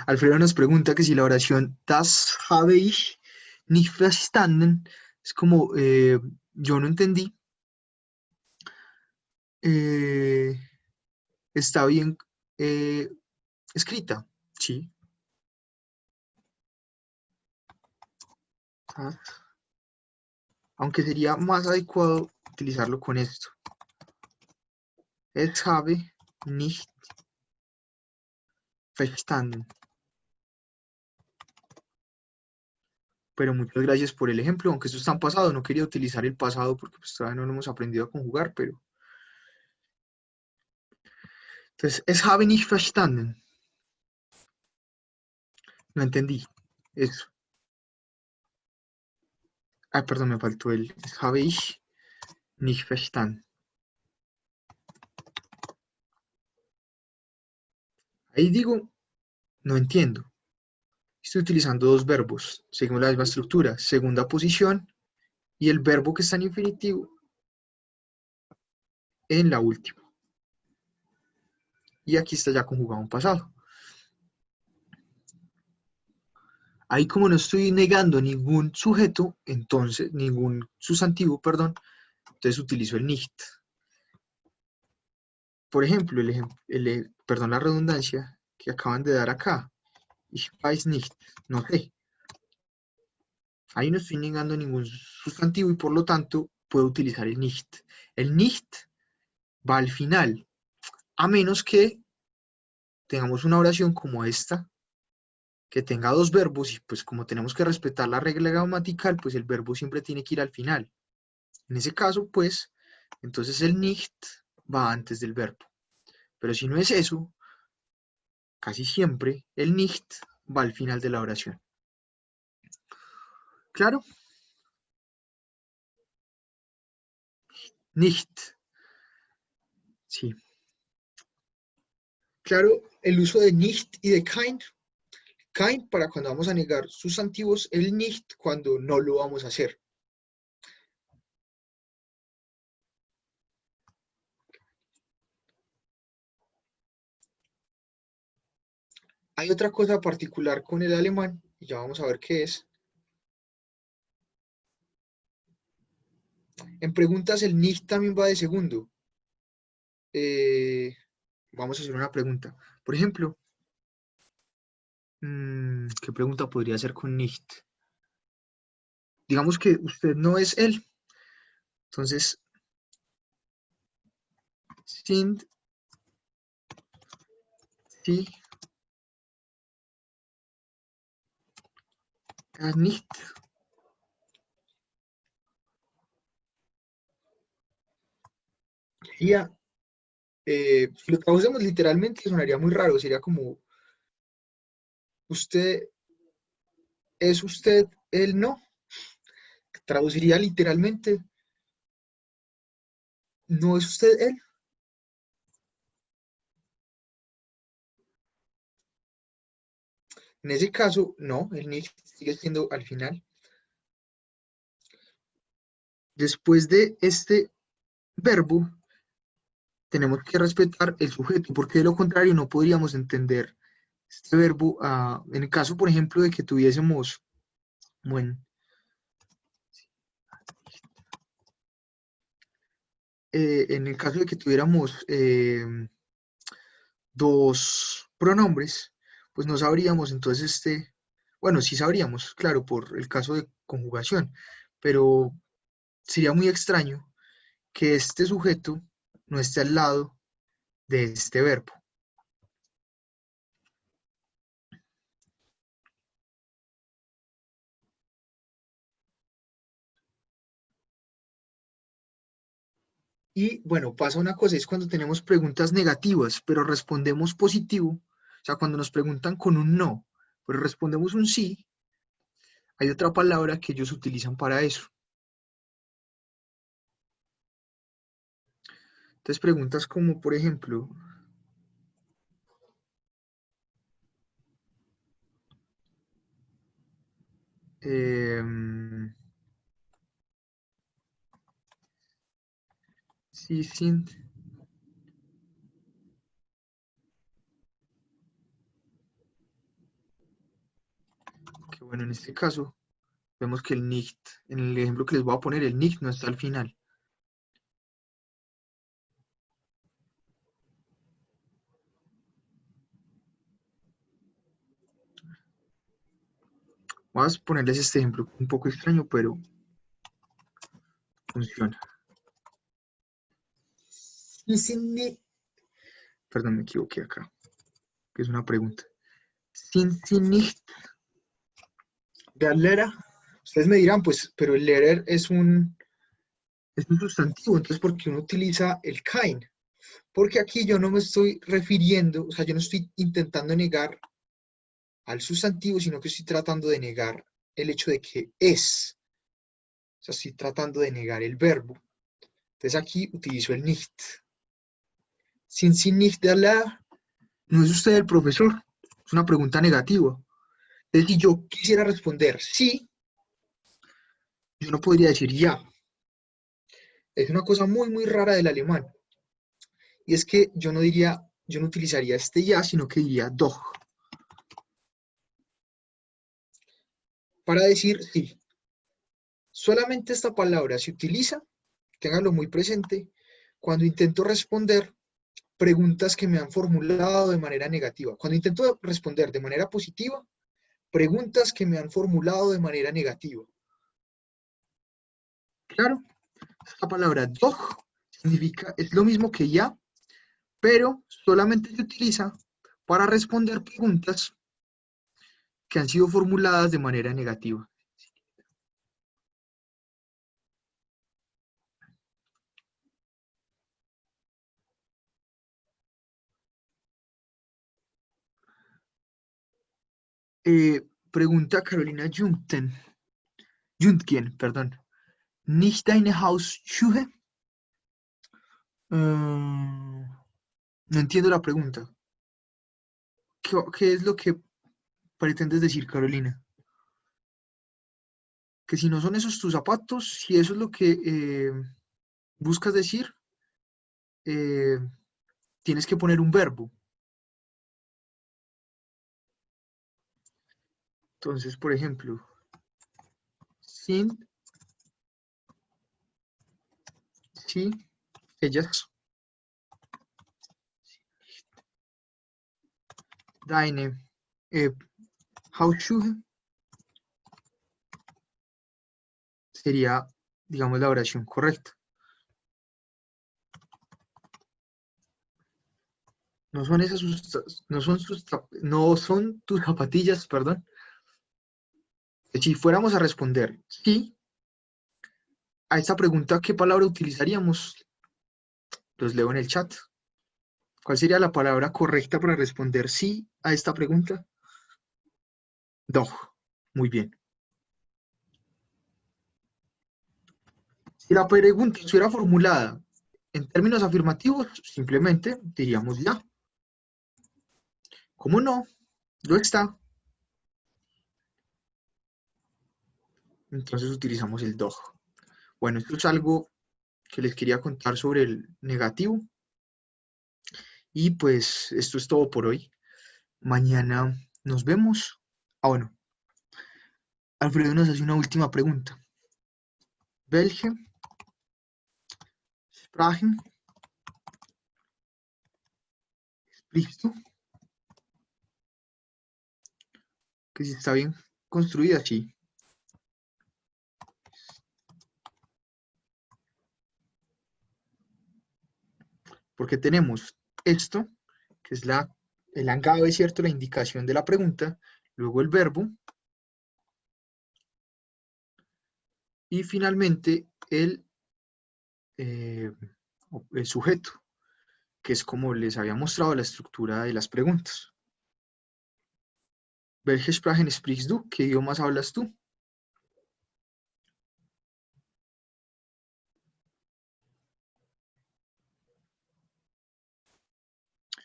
Speaker 1: Alfredo nos pregunta que si la oración das habe ich nicht verstanden es como yo no entendí. Está bien escrita, sí. Aunque sería más adecuado utilizarlo con esto. Es habe nicht verstanden. Pero muchas gracias por el ejemplo, aunque esto está en pasado, no quería utilizar el pasado porque pues todavía no lo hemos aprendido a conjugar, pero... Entonces, es habe nicht verstanden. No entendí. Eso. Ah, perdón, me faltó el es habe ich nicht verstanden. Ahí digo, no entiendo. Estoy utilizando dos verbos, según la misma estructura, segunda posición y el verbo que está en infinitivo en la última. Y aquí está ya conjugado en pasado. Ahí como no estoy negando ningún sujeto, entonces, ningún sustantivo, perdón, entonces utilizo el nicht. Por ejemplo, perdón la redundancia que acaban de dar acá. Ich weiß nicht, no sé. Ahí no estoy negando ningún sustantivo y por lo tanto puedo utilizar el nicht. El nicht va al final, a menos que tengamos una oración como esta, que tenga dos verbos y pues como tenemos que respetar la regla gramatical, pues el verbo siempre tiene que ir al final. En ese caso, pues, entonces el nicht va antes del verbo. Pero si no es eso, casi siempre el nicht va al final de la oración. ¿Claro? Nicht. Sí. Claro, el uso de nicht y de kein. Kein para cuando vamos a negar sustantivos, el nicht cuando no lo vamos a hacer. Hay otra cosa particular con el alemán, y ya vamos a ver qué es. En preguntas el nicht también va de segundo. Vamos a hacer una pregunta. Por ejemplo, ¿qué pregunta podría ser con nicht? Digamos que usted no es él. Entonces, sind Sie nicht? Sería, si lo traducimos literalmente sonaría muy raro. Sería como, usted es usted, él no. Traduciría literalmente, no es usted él. En ese caso, no, el nicht sigue siendo al final. Después de este verbo, tenemos que respetar el sujeto, porque de lo contrario no podríamos entender este verbo. En el caso, por ejemplo, de que tuviésemos, bueno, en el caso de que tuviéramos dos pronombres, pues no sabríamos entonces bueno, sí sabríamos, claro, por el caso de conjugación, pero sería muy extraño que este sujeto no esté al lado de este verbo. Y bueno, pasa una cosa, es cuando tenemos preguntas negativas, pero respondemos positivo, o sea, cuando nos preguntan con un no, pero respondemos un sí, hay otra palabra que ellos utilizan para eso. Entonces preguntas como, por ejemplo, sí, sí, que bueno, en este caso vemos que el nicht, en el ejemplo que les voy a poner, el nicht no está al final. Vamos a ponerles este ejemplo un poco extraño, pero funciona. Y sin nicht, perdón, me equivoqué acá, que es una pregunta. Sin nicht der Lehrer, ustedes me dirán, pues, pero el Lehrer es un sustantivo, entonces, ¿por qué uno utiliza el kein? Porque aquí yo no me estoy refiriendo, o sea, yo no estoy intentando negar al sustantivo, sino que estoy tratando de negar el hecho de que es. O sea, estoy tratando de negar el verbo. Entonces aquí utilizo el nicht. Sin nicht der Lehrer, no es usted el profesor. Es una pregunta negativa. Entonces, si yo quisiera responder sí, yo no podría decir ya. Es una cosa muy, muy rara del alemán. Y es que yo no diría, yo no utilizaría este ya, sino que diría doch. Para decir sí. Solamente esta palabra se utiliza, ténganlo muy presente, cuando intento responder preguntas que me han formulado de manera negativa. Cuando intento responder de manera positiva, preguntas que me han formulado de manera negativa. Claro, esta palabra doch significa, es lo mismo que ya, pero solamente se utiliza para responder preguntas que han sido formuladas de manera negativa. Pregunta Carolina Juntgen, perdón. ¿Nicht deine Hausschuhe? No entiendo la pregunta. ¿Qué es lo que pretendes decir, Carolina? Que si no son esos tus zapatos, si eso es lo que buscas decir, eh, tienes que poner un verbo. Entonces, por ejemplo, sin, si, ellas, deine eh, Hausschuhe sería, digamos, la oración correcta. No son esas no son tus zapatillas, perdón. Si fuéramos a responder sí a esta pregunta, ¿qué palabra utilizaríamos? Los leo en el chat. ¿Cuál sería la palabra correcta para responder sí a esta pregunta? Doch. Muy bien. Si la pregunta estuviera formulada en términos afirmativos, simplemente diríamos ya. ¿Cómo no? Lo está. Entonces utilizamos el doch. Bueno, esto es algo que les quería contar sobre el negativo. Y pues esto es todo por hoy. Mañana nos vemos. Ah, bueno. Alfredo nos hace una última pregunta. Welche Sprachen sprichst du? Que si está bien construida, sí. porque tenemos esto, que es el agave, ¿cierto? La indicación de la pregunta, luego el verbo, y finalmente eh, el sujeto, que es como les había mostrado la estructura de las preguntas. Welche Sprachen sprichst du? ¿Qué idiomas hablas tú?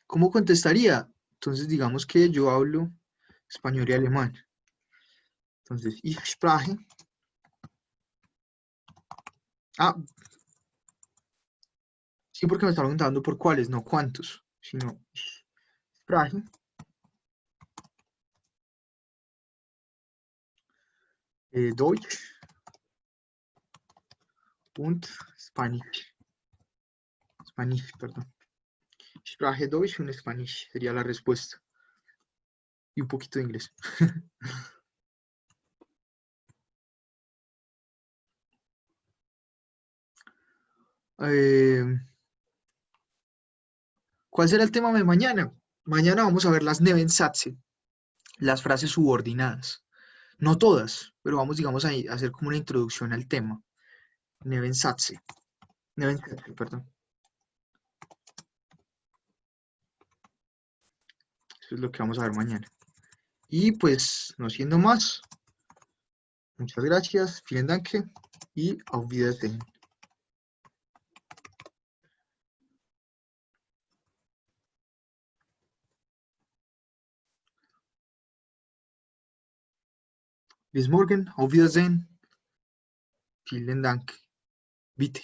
Speaker 1: ¿Cómo contestaría? Entonces, digamos que yo hablo español y alemán. Entonces, ich spreche. Ah, sí, porque me está preguntando por cuáles, no cuántos, sino ich spreche Deutsch und Spanish. Spanish, perdón. Ich spreche Deutsch und Spanish sería la respuesta. Y un poquito de inglés. Eh, ¿Cuál será el tema de mañana? Mañana vamos a ver las Nebensätze, las frases subordinadas. No todas, pero vamos, digamos, a hacer como una introducción al tema. Nebensätze. Nebensätze, perdón. Eso es lo que vamos a ver mañana. Y pues, no siendo más, muchas gracias, vielen Dank y auf Wiedersehen. Bis morgen, auf Wiedersehen, vielen Dank. Bitte.